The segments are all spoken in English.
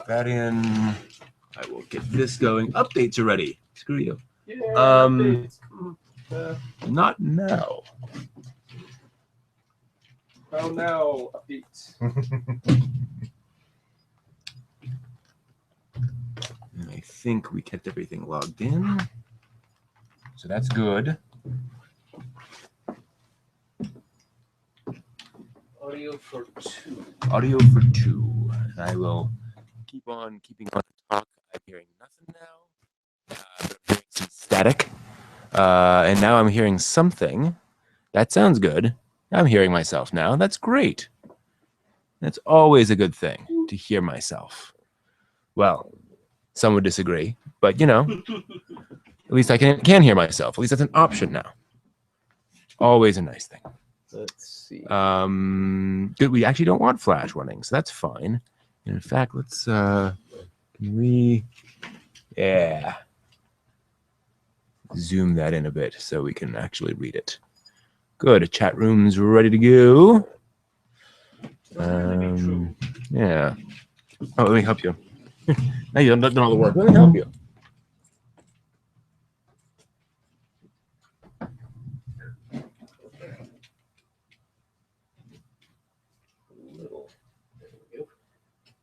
that in. I will get this going. Updates are ready. Screw you. Yeah, updates. Not now. Oh no, updates. I think we kept everything logged in. So that's good. Audio for 2. Audio for 2. And I will keep on keeping on the talk. I'm hearing nothing now. But I'm hearing some static. And now I'm hearing something. That sounds good. I'm hearing myself now. That's great. That's always a good thing, to hear myself. Well, some would disagree, but you know, at least I can hear myself. At least that's an option now. Always a nice thing. Let's see. Good. We actually don't want Flash running, so that's fine. And in fact, let's can we zoom that in a bit so we can actually read it. Good. Chat room's ready to go. Yeah. Oh, let me help you. Now you've done all the work. Let me help you. Little. There we go.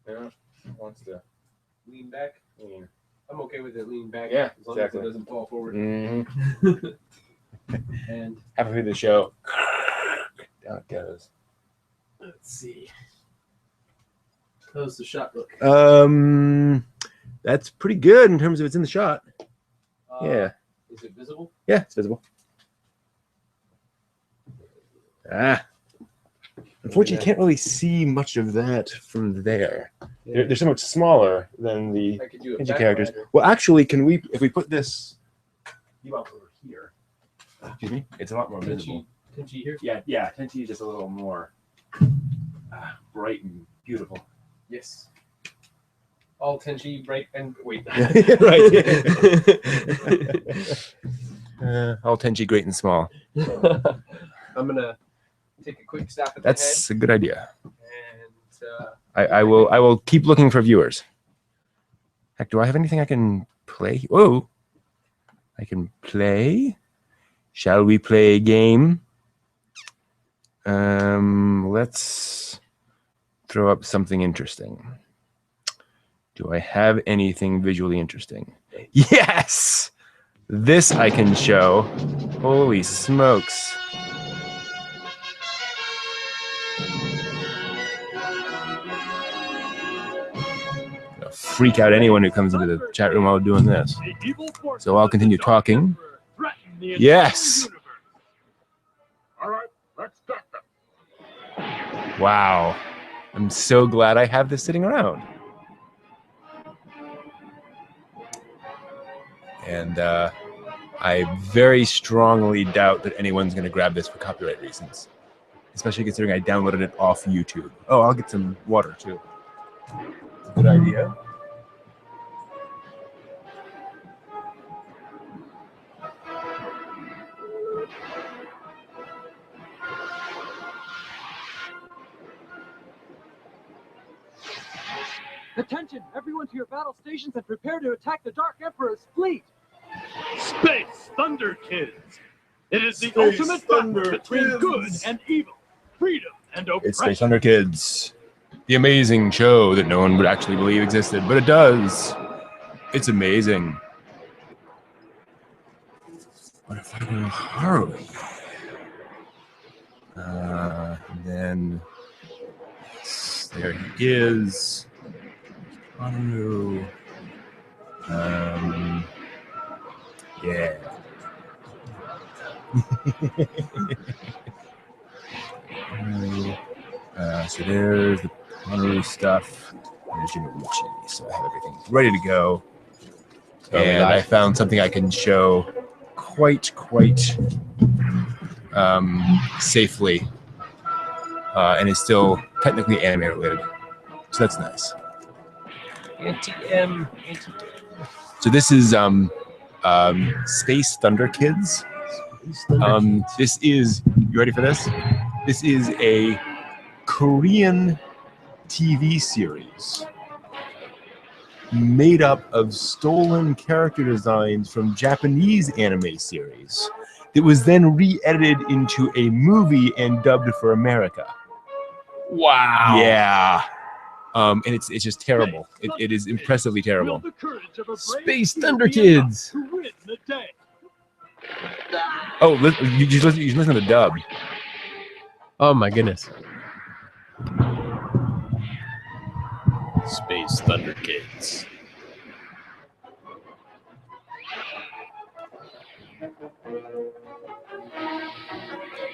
Now wants to lean back. I'm okay with it leaning back. Yeah, as long exactly. as it doesn't fall forward. Mm-hmm. And halfway through the show, down it goes. Let's see. How's the shot look? That's pretty good in terms of it's in the shot. Yeah. Is it visible? Yeah, it's visible. Unfortunately, you can't really see much of that from there. Yeah. They're so much smaller than the I could do a characters. backlighter. Well, actually, can we, if we put this over here? Excuse me, it's a lot more visible. Tenchi here? Yeah, Tenchi is just a little more bright and beautiful. Yes. All Tenchi, bright and wait. Right. All Tenchi, great and small. I'm gonna take a quick stop at That's a good idea. And I will keep looking for viewers. Heck, do I have anything I can play? Whoa! I can play. Shall we play a game? Let's throw up something interesting. Do I have anything visually interesting? Yes! This I can show. Holy smokes. Gonna freak out anyone who comes into the chat room while doing this. So I'll continue talking. Yes! All right, let's get them. Wow. I'm so glad I have this sitting around. And I very strongly doubt that anyone's going to grab this for copyright reasons. Especially considering I downloaded it off YouTube. Oh, I'll get some water too. It's a good idea. Attention, everyone to your battle stations and prepare to attack the Dark Emperor's fleet. Space Thunder Kids. It is the Space ultimate Thunder battle between Kids. good and evil, freedom and oppression. It's Space Thunder Kids. The amazing show that no one would actually believe existed, but it does. It's amazing. What if I were Haruhi? And then there he is. Haru. Yeah. So there's the Haru stuff. There's Jimichi. So I have everything ready to go. And I found something I can show quite safely. And is still technically anime related. So that's nice. Anti-M. So this is Space Thunder Kids. This is, you ready for this? This is a Korean TV series made up of stolen character designs from Japanese anime series that was then re-edited into a movie and dubbed for America. Wow. Yeah. And it's just terrible. It is impressively terrible. Space Thunder Kids. Oh, you just listen to the dub. Oh my goodness. Space Thunder Kids.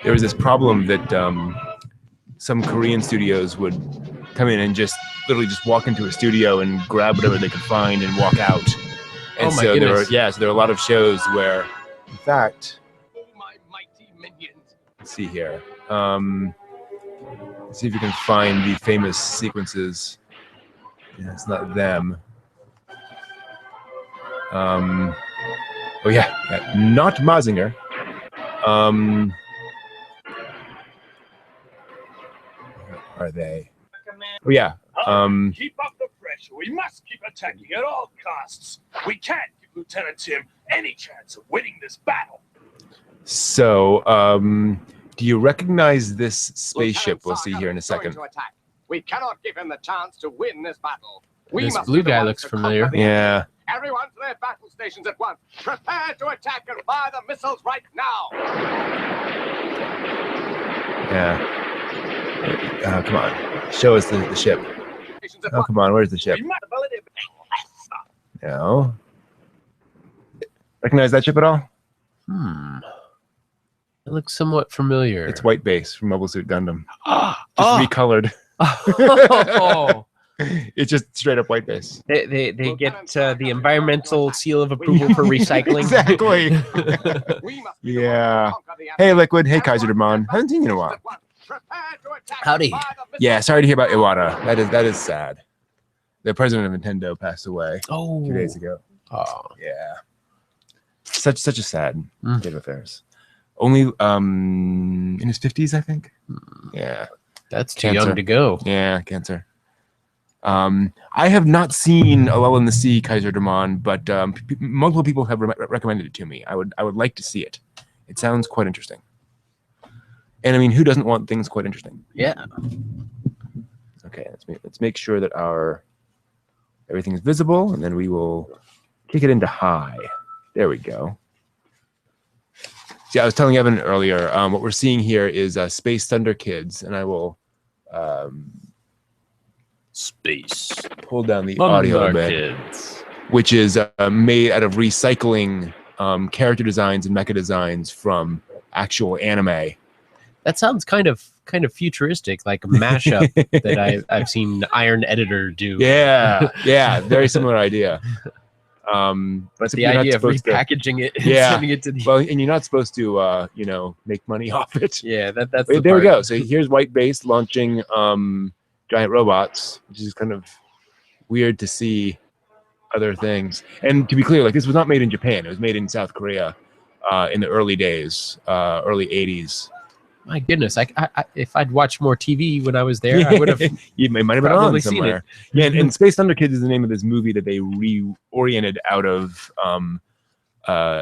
There was this problem that some Korean studios would come in and just literally just walk into a studio and grab whatever they could find and walk out. And Oh my so goodness. there were a lot of shows where, in fact, My mighty minions. let's see here. Let's see if you can find the famous sequences. Yeah, it's not them. Oh yeah, not Mazinger. Where are they? Oh yeah. Keep up the pressure. We must keep attacking at all costs. We can't give Lieutenant Tim any chance of winning this battle. So, do you recognize this spaceship? We'll see here in a second. We cannot give him the chance to win this battle. This blue guy looks familiar. Yeah. Everyone to their battle stations at once. Prepare to attack and fire the missiles right now. Yeah. Come on. Show us the ship. Oh, come on. Where's the ship? No. Recognize that ship at all? It looks somewhat familiar. It's White Base from Mobile Suit Gundam. Ah, Just recolored. oh. It's just straight up White Base. They get the environmental seal of approval for recycling. Exactly. We must Yeah. Hey, Liquid. Hey, Kaiser Demon. Haven't seen you in a while. Howdy. Yeah, sorry to hear about Iwata. That is sad. The president of Nintendo passed away Oh. 2 days ago. Oh. Yeah. Such a sad Mm. state of affairs. Only in his 50s, I think. Yeah. That's too Cancer. young to go. Yeah, cancer. I have not seen A Lull in the Sea, Kaiser Demon, but multiple people have recommended it to me. I would like to see it. It sounds quite interesting. And I mean, who doesn't want things quite interesting? Yeah. Okay, let's make sure that everything is visible, and then we will kick it into high. There we go. See, I was telling Evan earlier, what we're seeing here is Space Thunder Kids, and I will Space pull down the audio a bit, Kids. which is made out of recycling character designs and mecha designs from actual anime. That sounds kind of futuristic, like a mashup that I've seen Iron Editor do. Yeah, very similar idea. But the idea of repackaging it and Yeah. sending it to the Well, and you're not supposed to, make money off it. yeah, that's Wait, the there we part. go. So here's White Base launching giant robots, which is kind of weird to see other things. And to be clear, like this was not made in Japan. It was made in South Korea in the early days, early 80s. My goodness, I if I'd watched more TV when I was there, I would have. You might have been probably on seen somewhere. Yeah, and Space Thunder Kids is the name of this movie that they reoriented out of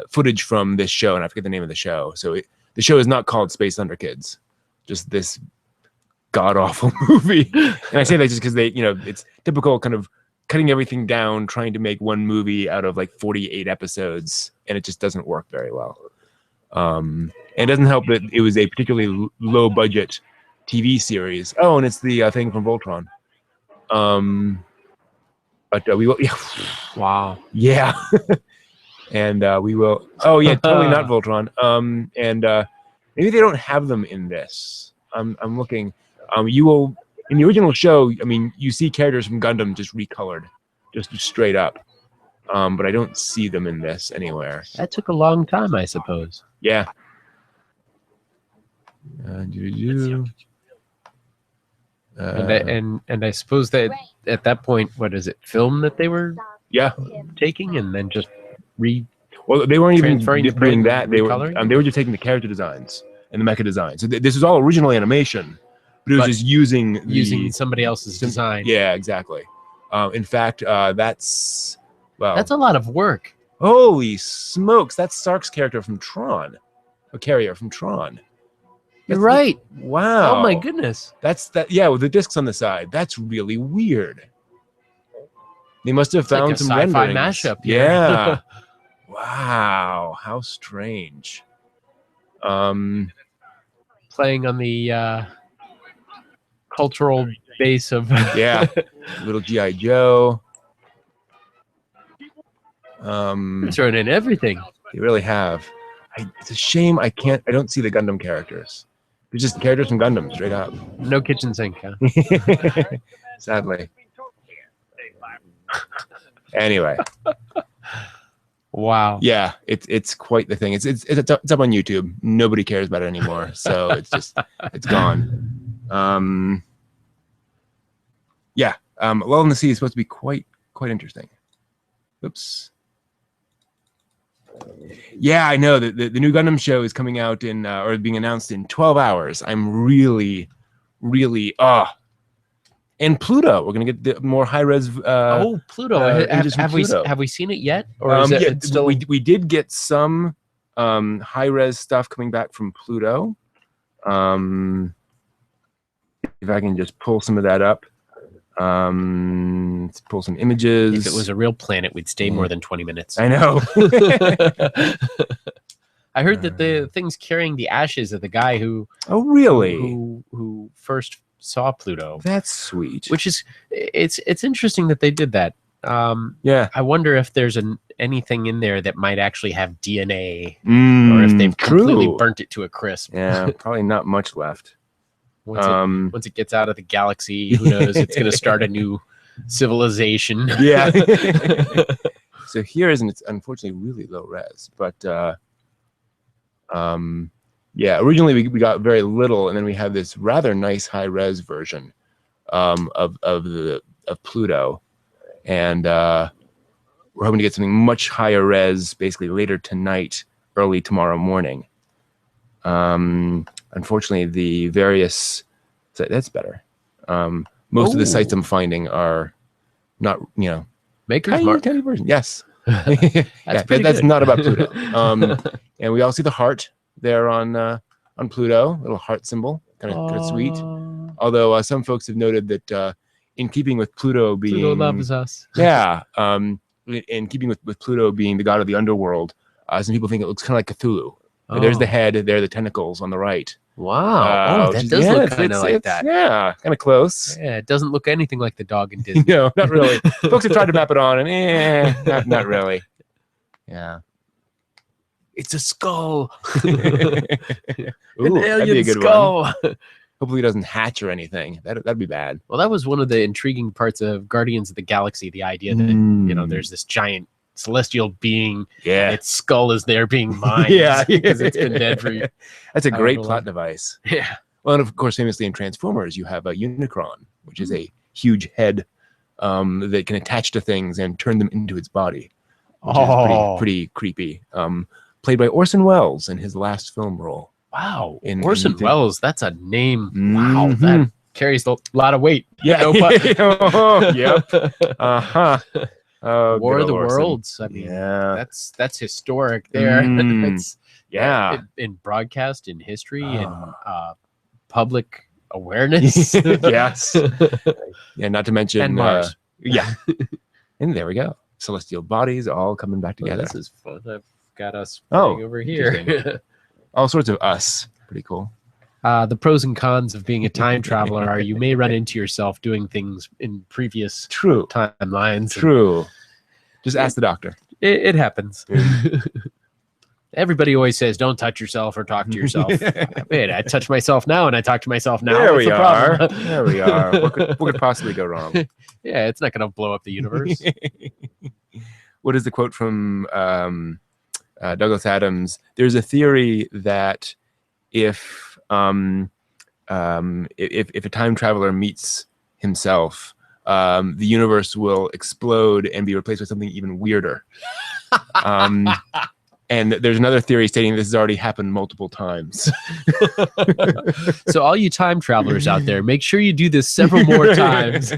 footage from this show, and I forget the name of the show. So the show is not called Space Thunder Kids, just this god awful movie. And I say that just because it's typical kind of cutting everything down, trying to make one movie out of like 48 episodes, and it just doesn't work very well. And it doesn't help that it was a particularly low budget TV series. Oh, and it's the thing from Voltron. But we will. Yeah. Wow. Yeah. And we will. Oh yeah, totally not Voltron. And maybe they don't have them in this. I'm looking. You will in the original show. I mean, you see characters from Gundam just recolored, just straight up. But I don't see them in this anywhere. That took a long time, I suppose. Yeah. And I suppose that at that point, what is it? Film that they were Yeah. taking and then just Well, they weren't even Transferring to doing print that. and They recoloring? were just taking the character designs and the mecha designs. So this was all original animation, but it was But just using somebody else's design. Yeah, exactly. In fact, that's well. That's a lot of work. Holy smokes! That's Sark's character from Tron, a carrier from Tron. You're That's right. Wow. Oh my goodness. That's that. Yeah, with the discs on the side. That's really weird. They must have It's like found a some sci-fi renderings. mashup here. Yeah. Wow. How strange. Playing on the cultural base of Yeah. Little G.I. Joe. throwing in everything. They really have. It's a shame I don't see the Gundam characters. They're just characters from Gundam, straight up. No kitchen sink, huh? Sadly. Anyway. Wow. Yeah, it's quite the thing. It's up on YouTube. Nobody cares about it anymore. So it's gone. Yeah. Lull in the Sea is supposed to be quite interesting. Oops. Yeah, I know that the new Gundam show is coming out in or being announced in 12 hours. I'm really and Pluto. We're gonna get the more high res. Pluto. images from Pluto. Have we seen it yet? Or is it yeah, it's still? we did get some high res stuff coming back from Pluto. If I can just pull some of that up. Let's pull some images. If it was a real planet, we'd stay more than 20 minutes. I know. I heard that the thing's carrying the ashes of the guy who really who first saw Pluto. That's sweet. Which is it's interesting that they did that. Yeah. I wonder if there's anything in there that might actually have DNA, or if they've completely burnt it to a crisp. Yeah, probably not much left. Once it gets out of the galaxy, who knows? It's going to start a new civilization. Yeah. So here it's unfortunately really low res, but yeah, originally we got very little, and then we have this rather nice high res version of Pluto, and we're hoping to get something much higher res basically later tonight, early tomorrow morning. Unfortunately, the various that's better. Most of the sites I'm finding are not, Maker's Mark tiny version. Yes, that's that's not about Pluto. And we all see the heart there on Pluto, little heart symbol, kind of sweet. Although some folks have noted that in keeping with Pluto being Pluto loves us. Yeah, in keeping with Pluto being the god of the underworld, some people think it looks kind of like Cthulhu. There's the head, there are the tentacles on the right. Wow. That does look kind of like that. Yeah, kind of close. Yeah, it doesn't look anything like the dog in Disney. No, not really. Folks have tried to map it on, and not really. Yeah. It's a skull. Ooh, An alien skull. Hopefully it doesn't hatch or anything. That'd be bad. Well, that was one of the intriguing parts of Guardians of the Galaxy, the idea that, there's this giant celestial being. Yeah. Its skull is there being mined. Yeah. Because it's been dead for you. That's a great plot device. Yeah. Well, and of course, famously in Transformers, you have a Unicron, which is a huge head that can attach to things and turn them into its body. Which is pretty creepy. Played by Orson Welles in his last film role. Wow. Orson Welles, that's a name. Wow. Mhm. That carries a lot of weight. Yeah. No, but Yep. Uh-huh. Oh, War of the Orson. Worlds. I mean, Yeah. that's historic there. It's Yeah. in broadcast, in history, in public awareness. Yes. Yeah, not to mention And Mars. Yeah. And there we go. Celestial bodies all coming back Well, together. this is fun. I've got us Oh, over here. All sorts of us. Pretty cool. The pros and cons of being a time traveler are you may run into yourself doing things in previous True. timelines. True. Just ask the doctor. It happens. Everybody always says, don't touch yourself or talk to yourself. Wait, I touch myself now and I talk to myself now. There What's we the are. problem? There we are. What could possibly go wrong? Yeah, it's not going to blow up the universe. What is the quote from Douglas Adams? There's a theory that if a time traveler meets himself, the universe will explode and be replaced with something even weirder. And there's another theory stating this has already happened multiple times. So all you time travelers out there, make sure you do this several more times.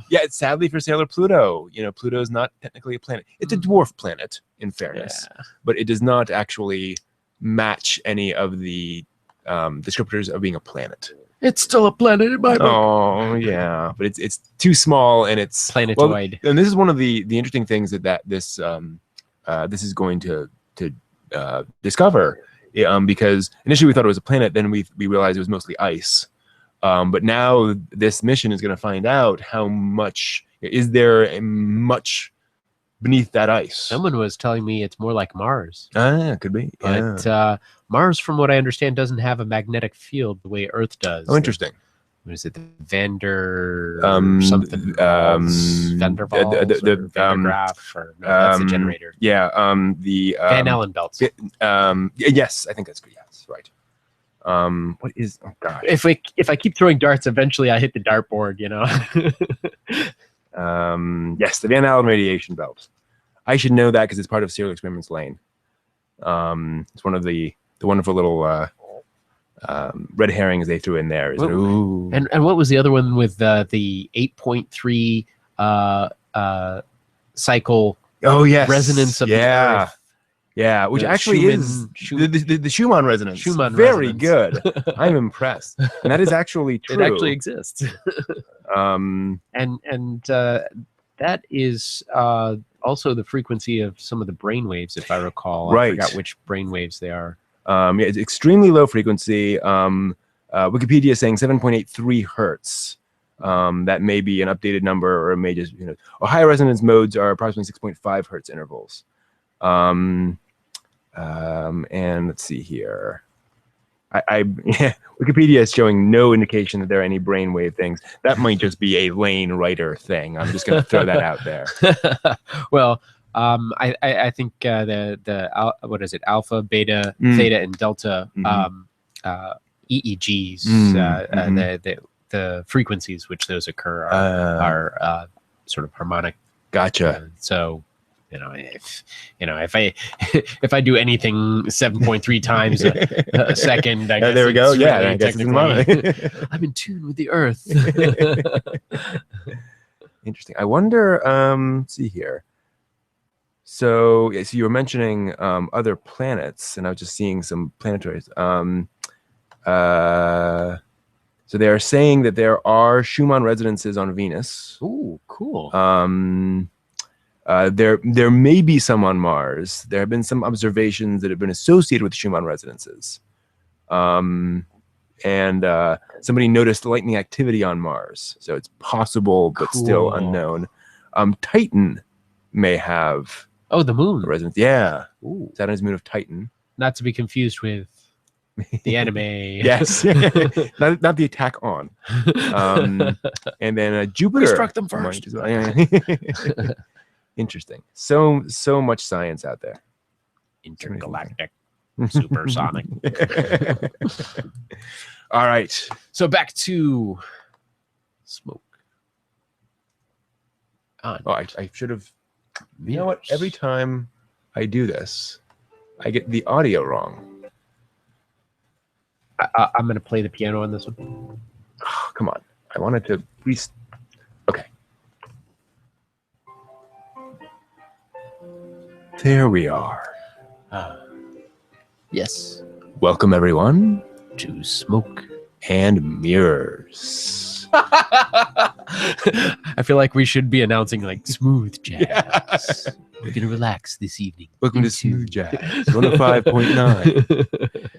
Yeah, it's sadly for Sailor Pluto. You know, Pluto is not technically a planet. It's a dwarf planet, in fairness, but it does not actually match any of the descriptors of being a planet. It's still a planet in my book. Oh yeah, but it's too small and it's Planetoid. Well, and this is one of the interesting things that this is going to discover, because initially we thought it was a planet, then we realized it was mostly ice. But now this mission is going to find out how much is there much beneath that ice. Someone was telling me it's more like Mars. Ah, could be. Yeah. But Mars, from what I understand, doesn't have a magnetic field the way Earth does. Oh, interesting. What is it? The Vander something. Van der Waals or Van der Graaf, or no, that's the generator. Yeah. The Van Allen belts. Yes, I think that's good. Yes, right. What is? Oh God. If I keep throwing darts, eventually I hit the dartboard. You know. Yes, the Van Allen radiation belt. I should know that because it's part of Serial Experiments Lane. It's one of the wonderful little red herrings they threw in there. Ooh. And what was the other one with the 8.3 cycle? Oh yes, resonance of the Earth. Yeah, which The actually is the Schumann resonance. Schumann very resonance. good. I'm impressed, and that is actually true. It actually exists. Um, and that is also the frequency of some of the brain waves, if I recall. Right. I forgot which brain waves they are. Yeah, it's extremely low frequency. Wikipedia is saying 7.83 hertz. That may be an updated number, or it may just, high resonance modes are approximately 6.5 hertz intervals. And let's see here. Wikipedia is showing no indication that there are any brainwave things. That might just be a Lane writer thing. I'm just going to throw that out there. Well, I think what is it? Alpha, beta, theta, and delta EEGs. The frequencies which those occur are sort of harmonic. Gotcha. So. If I do anything 7.3 times a second, I guess there we go. Really, yeah, I guess it's I'm in tune with the Earth. Interesting. I wonder. Let's see here. So you were mentioning other planets, and I was just seeing some planetoids. So they are saying that there are Schumann resonances on Venus. Ooh, cool. There may be some on Mars. There have been some observations that have been associated with Schumann resonances. And somebody noticed lightning activity on Mars. So it's possible, but still unknown. Titan may have the moon resonance. Yeah. Ooh. Saturn's moon of Titan. Not to be confused with the anime. Yes. not the attack on. And then Jupiter. We struck them first. Interesting. So much science out there. Intergalactic, supersonic. All right. So back to smoke. I should have. You know what? Every time I do this, I get the audio wrong. I'm going to play the piano on this one. Oh, come on. I wanted to. Okay. There we are. Yes. Welcome, everyone, to Smoke and Mirrors. I feel like we should be announcing like smooth jazz. Yes. We're going to relax this evening. Welcome to Smooth Jazz 105.9,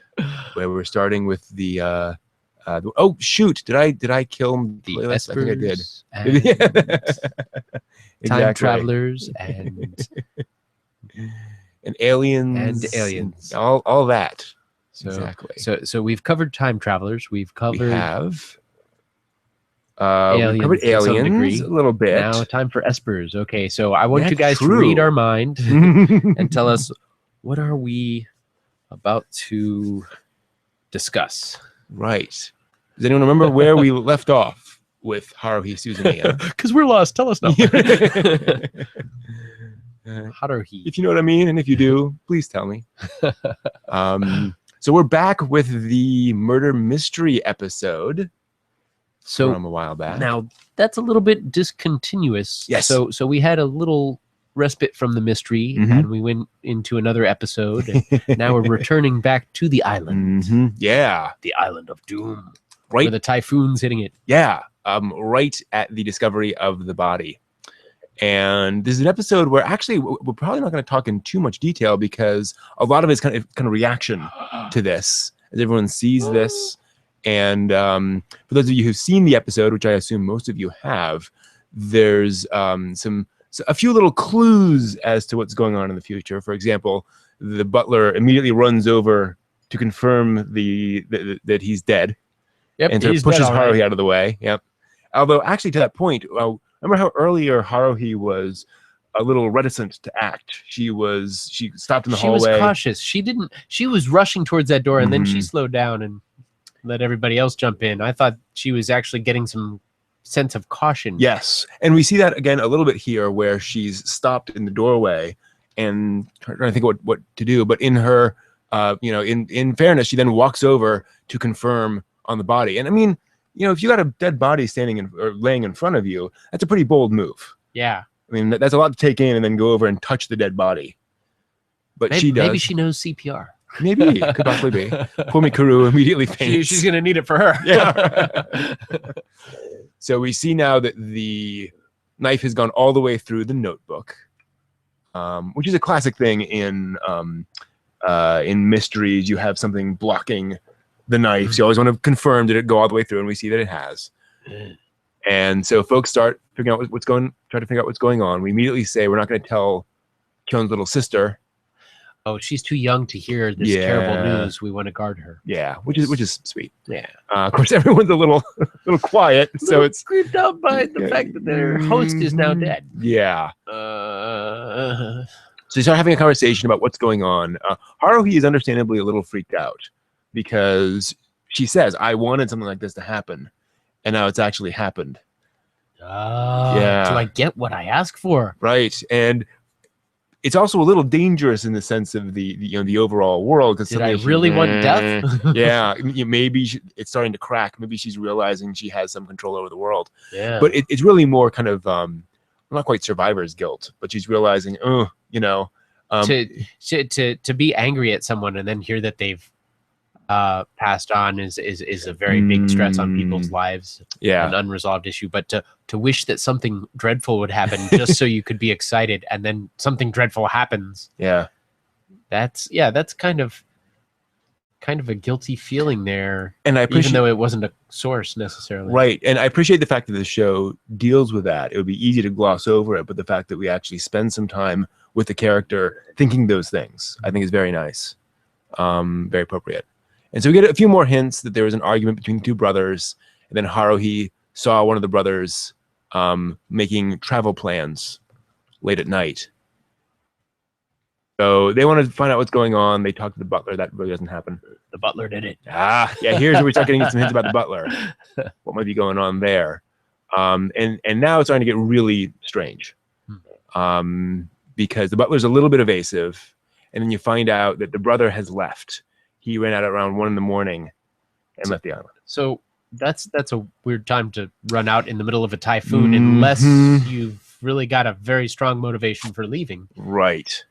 where we're starting with the oh shoot! Did I kill the playlist? I think I did. And time travelers and aliens and all that. So, exactly. So we've covered time travelers. We've covered. We have. Aliens, we covered to some aliens degree. a little bit. Now time for espers. Okay, so I want Yeah, you guys true. to read our mind and tell us what are we about to discuss. Right. Does anyone remember where we left off with Haruhi Suzumiya? Because we're lost. Tell us now. Haruhi. If you know what I mean, and if you do, please tell me. So we're back with the murder mystery episode So from a while back. now that's a little bit discontinuous. Yes. So we had a little respite from the mystery, Mhm. and we went into another episode. And now we're returning back to the island, Yeah, the island of doom, right. where the typhoon's hitting it. Yeah, right at the discovery of the body. And this is an episode where actually we're probably not going to talk in too much detail because a lot of it's kind of reaction to this as everyone sees this. And for those of you who've seen the episode, which I assume most of you have, there's a few little clues as to what's going on in the future. For example, the butler immediately runs over to confirm that he's dead. Yep, And sort of he's pushes dead, all right. Haruhi out of the way. Yep. Although actually to that point, remember how earlier Haruhi was a little reticent to act. She stopped in the She hallway. was cautious. She was rushing towards that door, and then she Mhm. slowed down and let everybody else jump in. I thought she was actually getting some sense of caution. Yes. And we see that again a little bit here where she's stopped in the doorway and trying to think what to do. But in her, in fairness, she then walks over to confirm on the body. And I mean, if you got a dead body standing or laying in front of you, that's a pretty bold move. Yeah. I mean, that's a lot to take in and then go over and touch the dead body. But she does. Maybe she knows CPR. Maybe. Could possibly be. Poor Mikuru immediately faints. She's going to need it for her. Yeah. So we see now that the knife has gone all the way through the notebook, which is a classic thing in mysteries. You have something blocking the knife. So you always want to confirm did it go all the way through, and we see that it has. And so folks start figuring out try to figure out what's going on. We immediately say we're not going to tell Kyon's little sister. Oh, she's too young to hear this terrible news. We want to guard her. Yeah, which is sweet. Yeah. Of course, everyone's a little quiet, so it's creeped out by the fact that their host is now dead. Yeah. So they start having a conversation about what's going on. Haruhi is understandably a little freaked out because she says, "I wanted something like this to happen, and now it's actually happened." Yeah. Do I get what I asked for? Right, and it's also a little dangerous in the sense of the overall world. Because did I really want death? Yeah, maybe it's starting to crack. Maybe she's realizing she has some control over the world. Yeah, but it's really more kind of not quite survivor's guilt, but she's realizing, to be angry at someone and then hear that they've passed on is a very big stress on people's lives. Yeah, an unresolved issue. But to wish that something dreadful would happen just so you could be excited, and then something dreadful happens. Yeah, that's kind of a guilty feeling there. And I appreciate, even though it wasn't a source necessarily. Right, and I appreciate the fact that the show deals with that. It would be easy to gloss over it, but the fact that we actually spend some time with the character thinking those things, I think is very nice, very appropriate. And so we get a few more hints that there was an argument between the two brothers, and then Haruhi saw one of the brothers making travel plans late at night. So they wanted to find out what's going on. They talked to the butler. That really doesn't happen. The butler did it. Yeah. Here's where we start getting some hints about the butler. What might be going on there? And now it's starting to get really strange, because the butler's a little bit evasive, and then you find out that the brother has left. He ran out around 1 a.m. and left the island. So that's a weird time to run out in the middle of a typhoon, unless you've really got a very strong motivation for leaving. Right.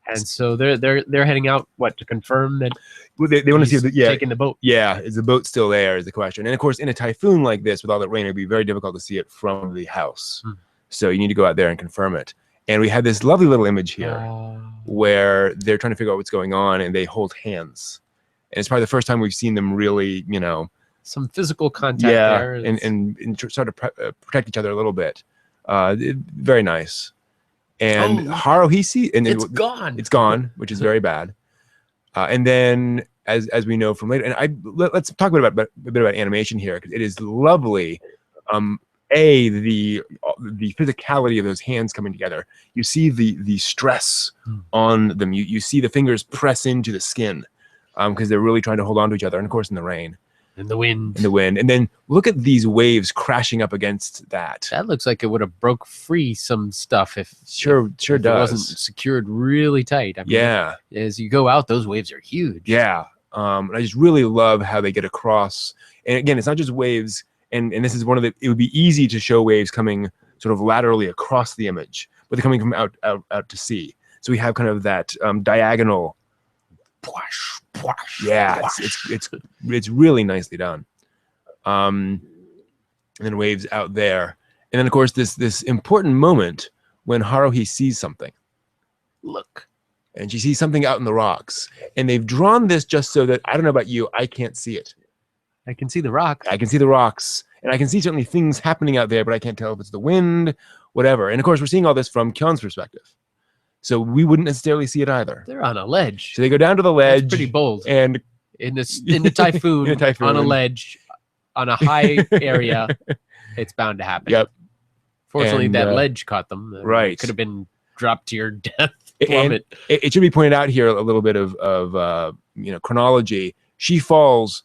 And so they're heading out to confirm that they want to see taking the boat. Yeah, is the boat still there is the question. And of course, in a typhoon like this with all that rain, it'd be very difficult to see it from the house. So you need to go out there and confirm it. And we have this lovely little image here where they're trying to figure out what's going on, and they hold hands. And it's probably the first time we've seen them really, some physical contact there. And start to protect each other a little bit. Very nice. And Haruhi it's gone. It's gone, which is very bad. And then, as we know from later, and let's talk a bit about animation here, because it is lovely. The physicality of those hands coming together. You see the stress on them. You see the fingers press into the skin, because they're really trying to hold on to each other, and of course in the rain. in the wind. in the wind. And then look at these waves crashing up against that. That looks like it would have broke free some stuff if Sure if it does. wasn't secured really tight. I mean, Yeah. as you go out, those waves are huge. Yeah. And I just really love how they get across. And again, it's not just waves. And this is one of the, it would be easy to show waves coming sort of laterally across the image, but they're coming from out to sea. So we have kind of that diagonal. Yeah, it's really nicely done. And then waves out there. And then of course this important moment when Haruhi sees something. Look. And she sees something out in the rocks. And they've drawn this just so that, I don't know about you, I can't see it. I can see the rocks. I can see the rocks. And I can see certainly things happening out there, but I can't tell if it's the wind, whatever. And of course, we're seeing all this from Kion's perspective. So we wouldn't necessarily see it either. They're on a ledge. So they go down to the ledge. That's pretty bold. And in the typhoon, In a typhoon. on a ledge, on a high area, it's bound to happen. Yep. Fortunately, And, that ledge caught them. Right. It could have been dropped to your death. And Plummet. it should be pointed out here a little bit of chronology. She falls,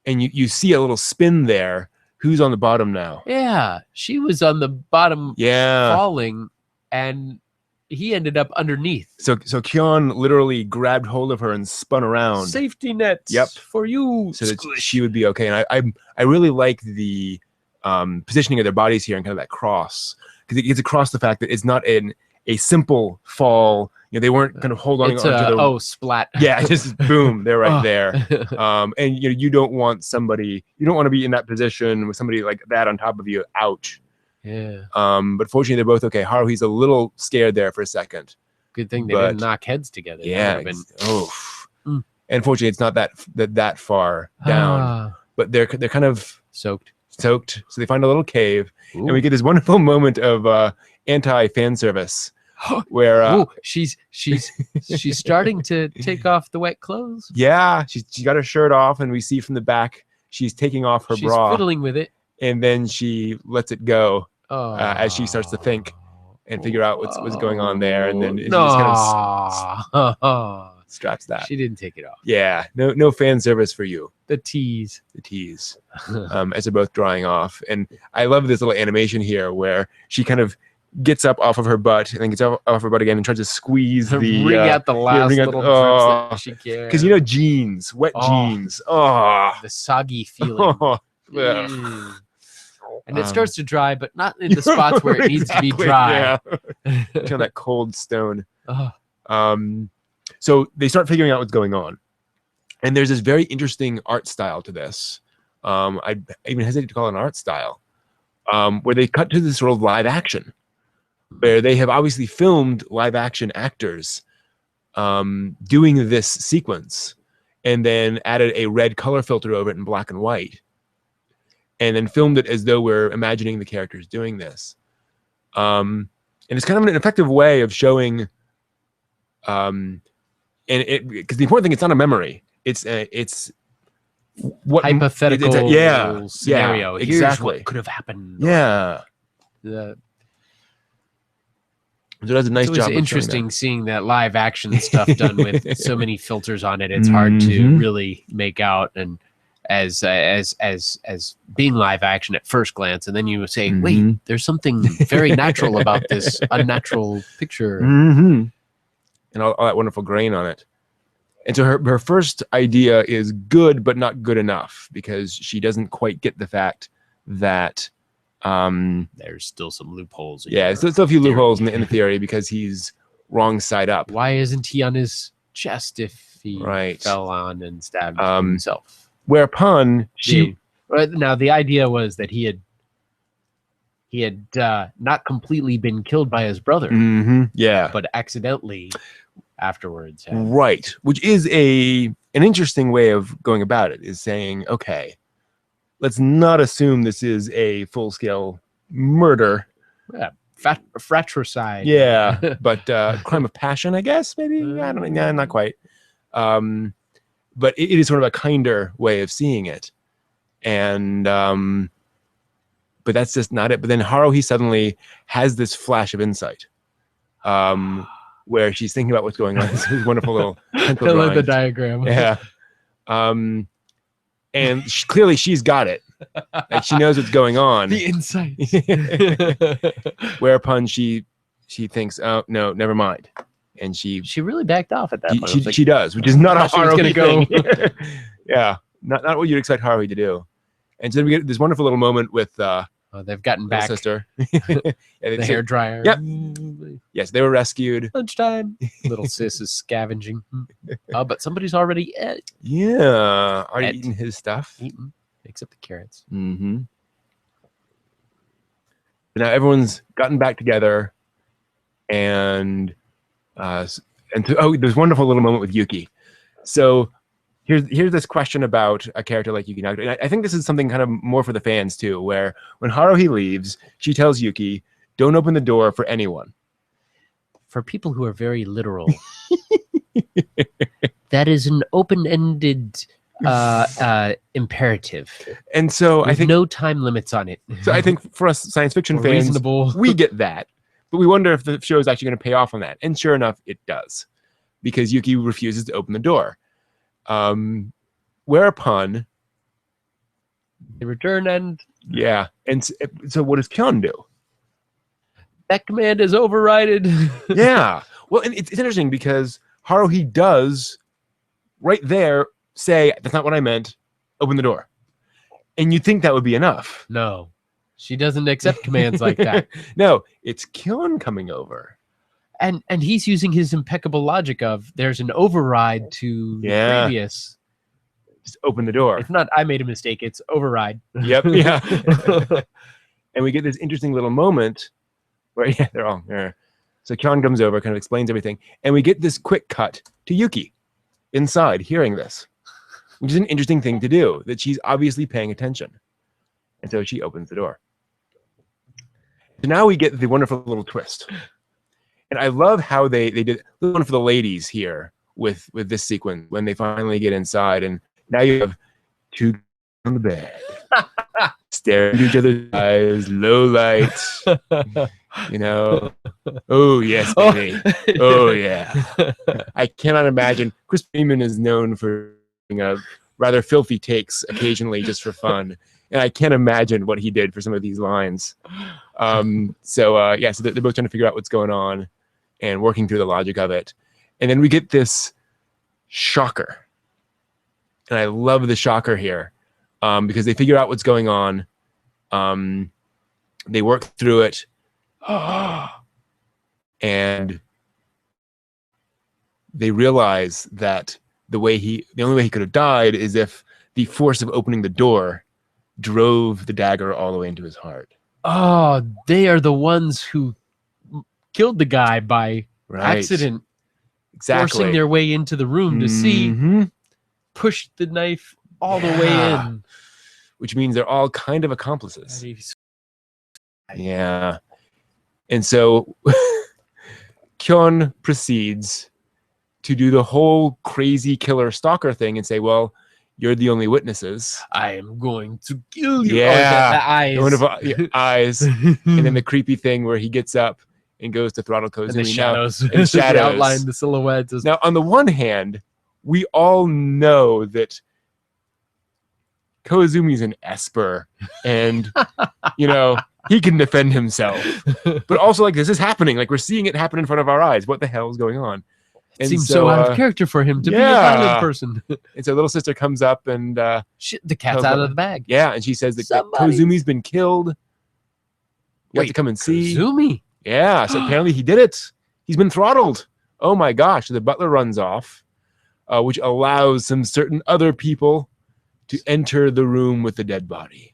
and you see a little spin there. Who's on the bottom now? Yeah, she was on the bottom, Yeah. falling, and he ended up underneath. So Kion literally grabbed hold of her and spun around. Safety nets. Yep. For you. So that she would be okay. And I really like the positioning of their bodies here and kind of that cross, because it gets across the fact that it's not a simple fall. They weren't kind of holding It's onto the splat. yeah, just boom, they're right Oh. there. And you don't want to be in that position with somebody like that on top of you. Ouch. Yeah. But fortunately they're both okay. Haruhi's a little scared there for a second. Good thing they But- didn't knock heads together. That Yeah. would have been- And fortunately it's not that far down. Ah, But they're kind of soaked. soaked. So they find a little cave, Ooh. and we get this wonderful moment of anti-fan service where Ooh, she's starting to take off the wet clothes. yeah, she got her shirt off, and we see from the back she's taking off her She's bra, fiddling with it. and then she lets it go Oh. as she starts to think and figure out what's going on there, and then she no. just kind of straps that. She didn't take it off. Yeah, no fan service for you. The tease. The tease. As they're both drying off. And I love this little animation here where she kind of gets up off of her butt and then gets off her butt again and tries to squeeze the Wring out the last wring out- little oh. drips that she can. because jeans, wet Oh. jeans. Oh, the soggy feeling. Ugh. Mm. And it Um, starts to dry, but not in the spots where it needs to be Exactly, dry. Yeah. Kind of that cold stone. Oh, So they start figuring out what's going on, and there's this very interesting art style to this. I even hesitate to call it an art style, where they cut to this sort of live action, where they have obviously filmed live action actors doing this sequence, and then added a red color filter over it in black and white, and then filmed it as though we're imagining the characters doing this. And it's kind of an effective way of showing. And because the important thing, it's not a memory. It's what hypothetical scenario. Yeah, Here's exactly. what could have happened. Yeah. The, So it does a nice it's always job. of showing interesting seeing that live action stuff done with so many filters on it. It's Mm-hmm. hard to really make out, and as being live action at first glance, and then you say, Mhm. "Wait, there's something very natural about this unnatural picture." that. Mm-hmm. And all that wonderful grain on it. And so her first idea is good, but not good enough, because she doesn't quite get the fact that There's still some loopholes. in yeah, your there's still a few theory. loopholes in the theory, because he's wrong side up. Why isn't he on his chest if he Right. fell on and stabbed Um, himself? Whereupon she Now the idea was that he had not completely been killed by his brother, Mhm, yeah. but accidentally afterwards. had- Right, which is an interesting way of going about it, is saying, okay, let's not assume this is a full-scale murder. Fratricide. Yeah, but crime of passion, I guess, maybe? I don't know. Yeah, not quite. But it is sort of a kinder way of seeing it. And but that's just not it. But then Haruhi suddenly has this flash of insight, where she's thinking about what's going on. This wonderful little I pencil love the drawing. diagram. Yeah. and clearly she's got it. Like she knows what's going on. The insights. Whereupon she thinks, oh no, never mind, and she really backed off at that point. I was like, she does, which is not a thought she was gonna Haruhi go. thing. Yeah, not what you'd expect Haruhi to do. And so then we get this wonderful little moment with they've gotten little back sister. the hair dryer. Yep. Yes, they were rescued. Lunchtime. Little sis is scavenging. But somebody's already Yeah, already Ed. eating his stuff. eaten, except the carrots. Mm-hmm. Now everyone's gotten back together, and so, there's a wonderful little moment with Yuki. So here's this question about a character like Yuki Nagato. And I think this is something kind of more for the fans too, where when Haruhi leaves, she tells Yuki, "Don't open the door for anyone." For people who are very literal, that is an open-ended imperative. And so I With think no time limits on it. so. I think for us science fiction Or fans, reasonable. we get that, but we wonder if the show is actually going to pay off on that. And sure enough, it does, because Yuki refuses to open the door. Whereupon, They return, and yeah, and so what does Kyon do? that command is overrided. Yeah, well, and it's interesting because Haruhi does right there say, "That's not what I meant. Open the door," and you'd think that would be enough. No, she doesn't accept commands like that. No, it's Kyon coming over. And he's using his impeccable logic of there's an override to the Yeah. previous. Just open the door. If not, I made a mistake. It's override. Yep. Yeah. And we get this interesting little moment where they're all there. So Kyon comes over, kind of explains everything, and we get this quick cut to Yuki inside hearing this, which is an interesting thing to do, that she's obviously paying attention. And so she opens the door. So now we get the wonderful little twist. And I love how they did one for the ladies here with this sequence when they finally get inside, and now you have two on the bed, staring into each other's eyes, low light, you know. Oh yes, baby. Oh yeah. I cannot imagine. Chris Freeman is known for rather filthy takes occasionally just for fun, and I can't imagine what he did for some of these lines. So they're both trying to figure out what's going on and working through the logic of it. And then we get this shocker. And I love the shocker here because they figure out what's going on. They work through it. And they realize that the only way he could have died is if the force of opening the door drove the dagger all the way into his heart. Oh, they are the ones who killed the guy by accident, Exactly. forcing their way into the room to see, Mhm. push the knife all the way Yeah. in. Which means they're all kind of accomplices. Yeah. And so Kyon proceeds to do the whole crazy killer stalker thing and say, well, you're the only witnesses. I am going to kill you. Yeah. The eyes. The wonderful eyes. And then the creepy thing where he gets up and goes to throttle Kozumi. and the shadows. And the shadows. outline, the silhouettes. Now, on the one hand, we all know that Koizumi's an Esper and, he can defend himself. But also, this is happening. We're seeing it happen in front of our eyes. What the hell is going on? It seems so out of character for him to be a violent person. And so little sister comes up and... Shit, the cat's out of the bag. Yeah, and she says that Somebody- Koizumi's been killed. You have to Wait, come and see. Kozumi? Yeah, so apparently he did it. He's been throttled. Oh my gosh. The butler runs off, which allows some certain other people to enter the room with the dead body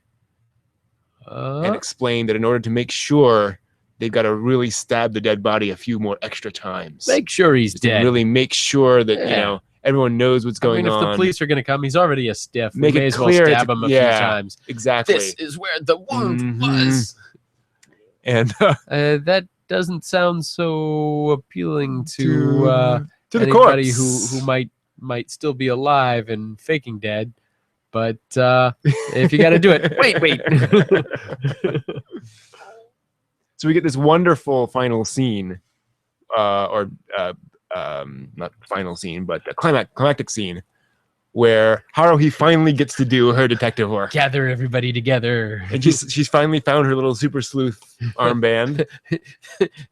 and explain that in order to make sure, they've got to really stab the dead body a few more extra times. Make sure he's Just to dead. really make sure that, Yeah. everyone knows what's going if on. the police are going to come, he's already a stiff. Make we may it as well clear stab it's- him a few yeah. times. Exactly. This is where the wound Mhm. was. And That doesn't sound so appealing to the anybody corpse. who might still be alive and faking dead. But if you got to do it, wait. So we get this wonderful final scene, not final scene, but a climactic scene, where Haruhi finally gets to do her detective work. Gather everybody together. And she's finally found her little super sleuth armband.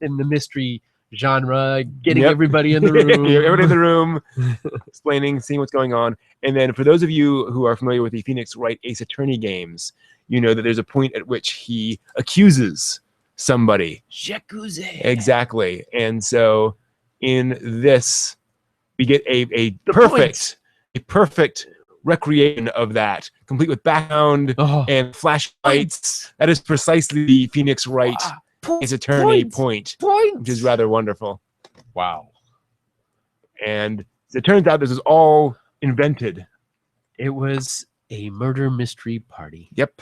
In the mystery genre, getting Yep. everybody in the room. Everybody in the room, explaining, seeing what's going on. And then for those of you who are familiar with the Phoenix Wright Ace Attorney games, you know that there's a point at which he accuses somebody. Jacuzzi. Exactly. And so in this, we get a perfect recreation of that, complete with background and flashlights. That is precisely the Phoenix Wright Ace Attorney point, which is rather wonderful. Wow. And it turns out this is all invented. It was a murder mystery party. Yep,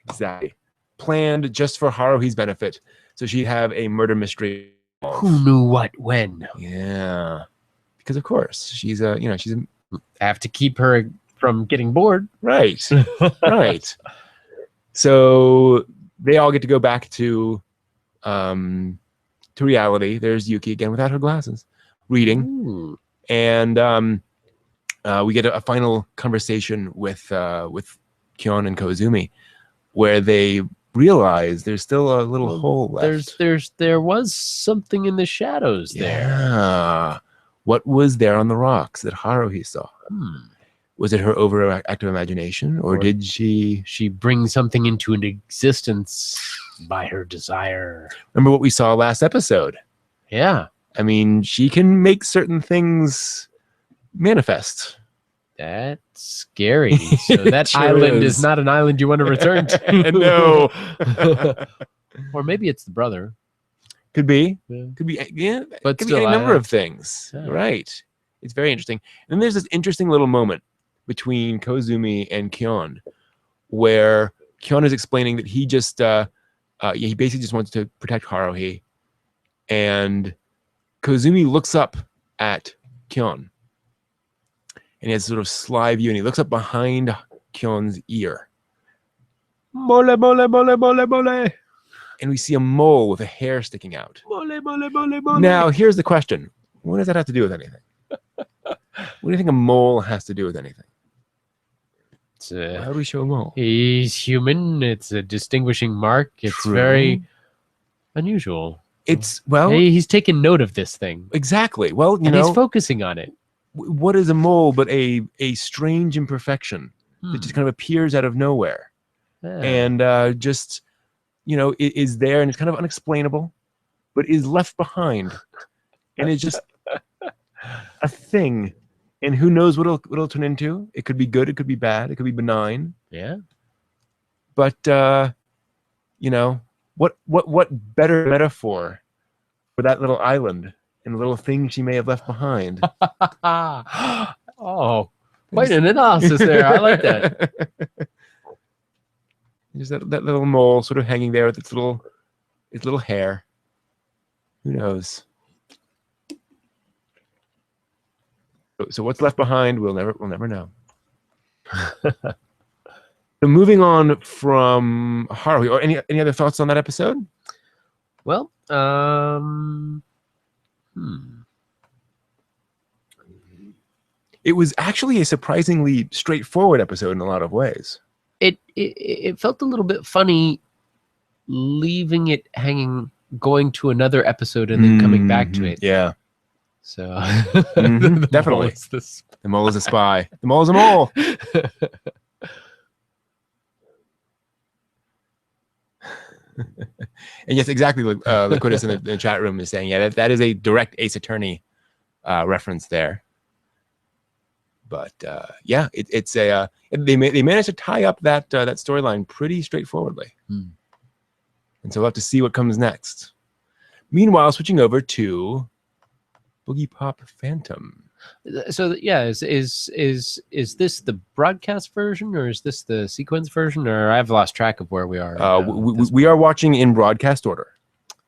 exactly. Planned just for Haruhi's benefit, so she'd have a murder mystery. Who knew what when? Yeah, because of course she's a Have to keep her from getting bored. right, right. So they all get to go back to reality. There's Yuki again without her glasses, reading. Ooh. And we get a final conversation with Kyon and Kozumi, where they realize there's still a little hole left. There was something in the shadows there. Yeah. What was there on the rocks that Haruhi saw? Was it her overactive imagination, or did she bring something into an existence by her desire? Remember what we saw last episode? Yeah. I mean, she can make certain things manifest. That's scary. So that Sure island is. is not an island you want to return to. No. Or maybe it's the brother. Could be. Yeah. Could be. Yeah. But could still, be any number of things. Yeah. Right. It's very interesting. And then there's this interesting little moment between Kozumi and Kyon, where Kyon is explaining that he just he basically just wants to protect Haruhi, and Kozumi looks up at Kyon, and he has a sort of sly view, and he looks up behind Kyon's ear. Mole, mole, mole, mole, mole. And we see a mole with a hair sticking out. Mole, mole, mole, mole. Now, here's the question. What does that have to do with anything? What do you think a mole has to do with anything? How do we show a mole? He's human. It's a distinguishing mark. It's True. very unusual. It's, well... Hey, he's taken note of this thing. Exactly. Well, you And know... he's focusing on it. What is a mole but a strange imperfection that just kind of appears out of nowhere? Yeah. And just, you know, it is there, and it's kind of unexplainable, but is left behind. And it's just a thing. And who knows what it'll turn into? It could be good, it could be bad, it could be benign. Yeah. But you know, what better metaphor for that little island and the little thing she may have left behind? Oh, quite an analysis there. I like that. Just that little mole sort of hanging there with its little hair. Who knows? So what's left behind, we'll never know. So moving on from Haruhi, or any other thoughts on that episode? Well, It was actually a surprisingly straightforward episode in a lot of ways. It felt a little bit funny leaving it hanging, going to another episode and then coming back to it. Yeah. So Definitely. The mole is a spy. The mole is a mole. And yes, exactly. Liquidus in the chat room is saying, yeah, that is a direct Ace Attorney reference there. But yeah, it's a they managed to tie up that storyline pretty straightforwardly. And so we'll have to see what comes next. Meanwhile, switching over to Boogiepop Phantom. So yeah, is this the broadcast version, or is this the sequence version, or I've lost track of where we are? We are watching in broadcast order.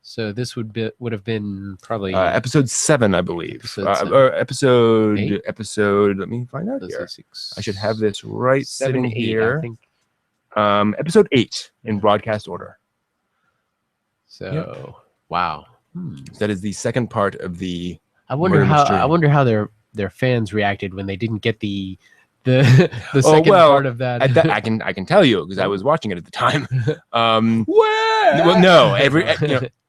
So this would have been probably episode 7, I believe, or episode. Let me find out here. I should have this right 7, sitting 8, here. I think. Episode 8 in broadcast order. So wow, That is the second part of the. I wonder Murder how Mystery. I wonder how their fans reacted when they didn't get the the second part of that. I can tell you because I was watching it at the time. Where? Well, no,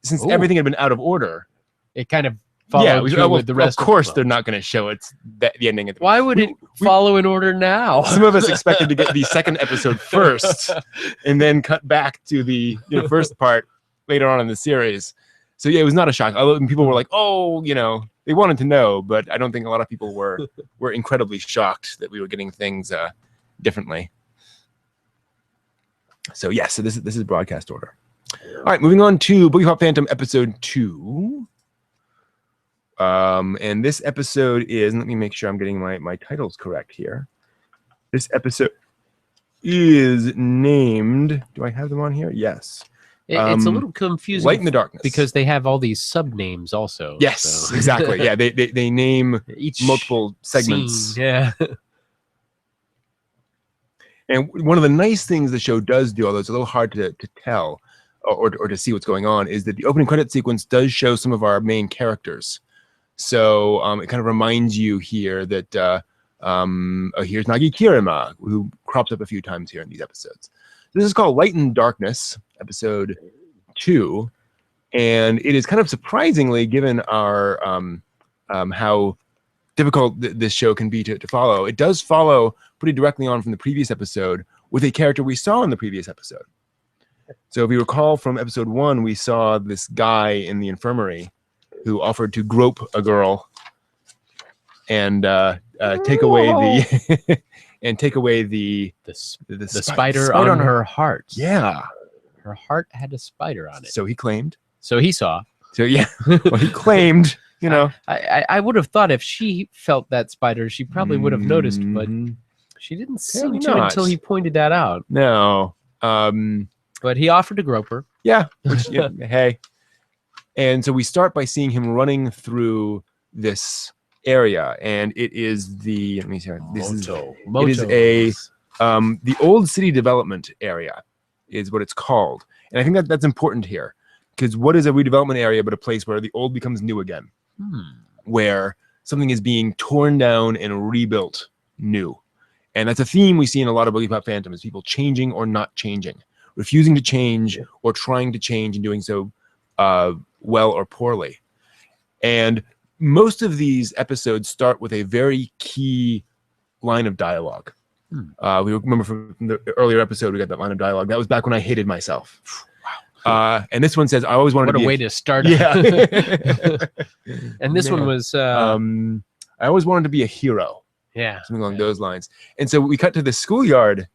since Ooh. everything had been out of order. It kind of followed through with the rest. Of course, they're not going to show it the ending. Why would it follow in order now? Some of us expected to get the second episode first, and then cut back to the first part later on in the series. So yeah, it was not a shock. Although people were like, "Oh, they wanted to know," but I don't think a lot of people were incredibly shocked that we were getting things differently. So yes, so this is broadcast order. All right, moving on to Boogiepop Phantom episode 2. And this episode is, let me make sure I'm getting my titles correct here. This episode is named, do I have them on here? Yes. It's a little confusing. Light in the Darkness. Because they have all these sub-names also. Yes, so. Exactly. Yeah, they name Each multiple segments. Scene, yeah. And one of the nice things the show does do, although it's a little hard to tell or to see what's going on, is that the opening credit sequence does show some of our main characters. So it kind of reminds you here that here's Nagi Kirima, who crops up a few times here in these episodes. This is called Light and Darkness, episode 2, and it is kind of surprisingly, given our how difficult this show can be to follow. It does follow pretty directly on from the previous episode with a character we saw in the previous episode. So if you recall from episode 1, we saw this guy in the infirmary who offered to grope a girl and take away the the spider on her heart. Yeah, her heart had a spider on it. So he claimed. So he saw. So yeah, well, he claimed. I would have thought if she felt that spider, she probably would have noticed, but she didn't seem to until he pointed that out. No. But he offered to grope her. Yeah. Which, hey. And so we start by seeing him running through this area, and it is the, let me see, it is the old city development area is what it's called. And I think that's important here, because what is a redevelopment area but a place where the old becomes new again, where something is being torn down and rebuilt new. And that's a theme we see in a lot of Boogiepop Phantom, is people changing or not changing, refusing to change or trying to change and doing so well or poorly. And most of these episodes start with a very key line of dialogue. We remember from the earlier episode, we got that line of dialogue. That was back when I hated myself. And this one says, I always wanted to be a way to start. Yeah. And this one was I always wanted to be a hero. Yeah. Something along those lines. And so we cut to the schoolyard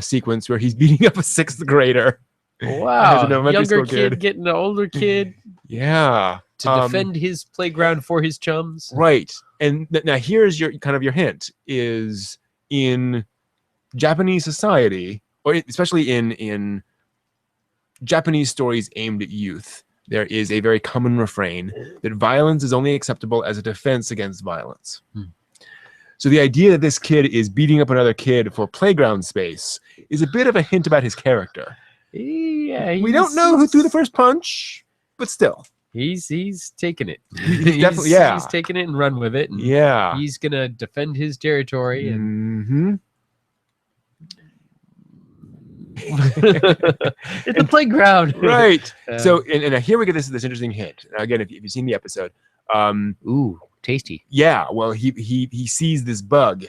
sequence where he's beating up a 6th grader. Wow. Younger kid getting an older kid. Yeah. To defend his playground for his chums. Right. And now here's your your hint, is in Japanese society, or especially in Japanese stories aimed at youth, there is a very common refrain that violence is only acceptable as a defense against violence. So the idea that this kid is beating up another kid for playground space is a bit of a hint about his character. Yeah, we don't know who threw the first punch, but still. He's taking it. Definitely, he's taking it and run with it. And yeah. He's going to defend his territory. And it's a playground. Right. So, and here we get this interesting hint. Now, again, if you've seen the episode. Ooh, tasty. Yeah. Well, he sees this bug,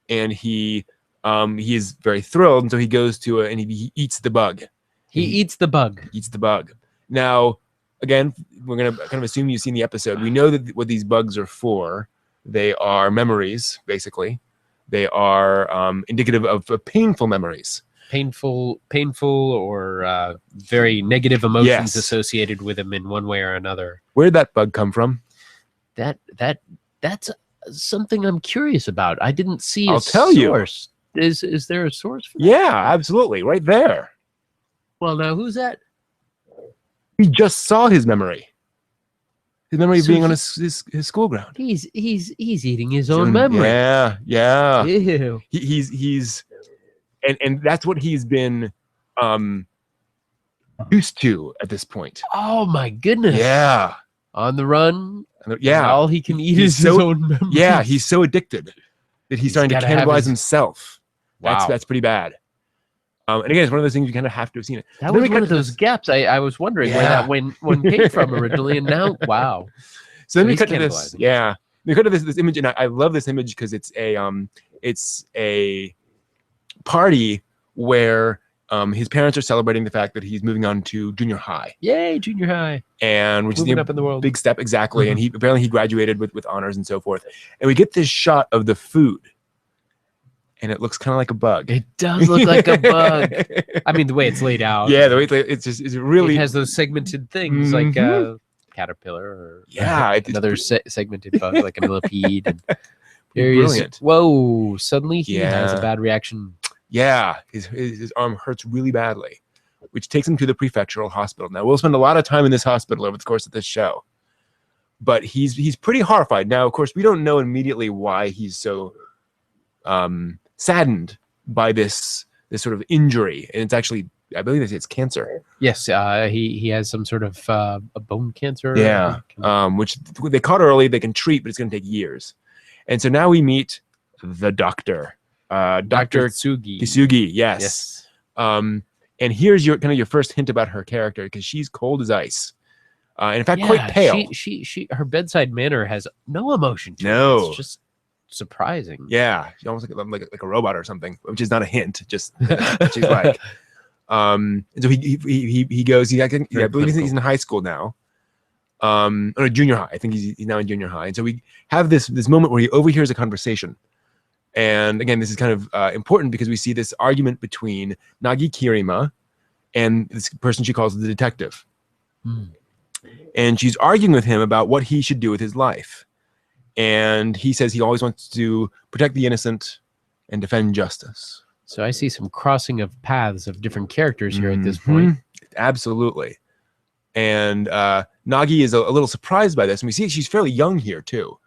and he is very thrilled, and so he goes to it and he eats the bug. He eats the bug. Eats the bug. Now, again, we're going to kind of assume you've seen the episode. We know that what these bugs are for. They are memories, basically. They are indicative of painful memories. Painful or very negative emotions associated with them in one way or another. Where did that bug come from? That's something I'm curious about. I didn't see I'll tell source. Is there a source for that? Yeah, absolutely. Right there. Well, now who's that? We just saw his memory. His memory of being on his school ground. He's eating his own memory. Yeah. Ew. He's and that's what he's been used to at this point. Oh my goodness. Yeah. On the run. Yeah. All he can eat is his own memory. Yeah, he's so addicted that he's starting to gotta have cannibalize his- himself. Wow. That's pretty bad. And again, it's one of those things you kind of have to have seen it. That Then was we one get of to those this- gaps. I was wondering where Yeah. that one came from originally, and now, wow. So then we he's cut to this. cannibalizing. Yeah, we cut to this image, and I love this image because it's a party where his parents are celebrating the fact that he's moving on to junior high, Yay, junior high. and which Moving is up in the world. big step exactly. And he apparently he graduated with honors and so forth. And we get this shot of the food, and it looks kind of like a bug. It does look like a bug. I mean, the way it's laid out. Yeah, the way it's just it's really It has those segmented things like Mhm. caterpillar or Yeah, it's another segmented bug like a millipede. And there brilliant. Whoa! Suddenly he has a Yeah. bad reaction. Yeah, his arm hurts really badly, which takes him to the prefectural hospital. Now we'll spend a lot of time in this hospital over the course of this show, but he's pretty horrified. Now, of course, we don't know immediately why he's so saddened by this sort of injury, and it's actually, I believe it's cancer. Yes, he has some sort of a bone cancer. Yeah, which they caught early, they can treat, but it's going to take years. And so now we meet the doctor, Dr. Tsugi. Kisugi. Yes. Yes. And here's your kind of your first hint about her character, because she's cold as ice, and in fact quite pale. She her bedside manner has no emotion to it. No. It's just surprising. Yeah, she's almost like a robot or something, which is not a hint. Just what she's like. And so he goes. I believe he's in high school now. Or junior high. I think he's now in junior high. And so we have this moment where he overhears a conversation. And again, this is kind of important because we see this argument between Nagi Kirima and this person she calls the detective. And she's arguing with him about what he should do with his life. And he says he always wants to protect the innocent and defend justice. So I see some crossing of paths of different characters here at this point. Absolutely. And Nagi is a little surprised by this. And we see she's fairly young here, too.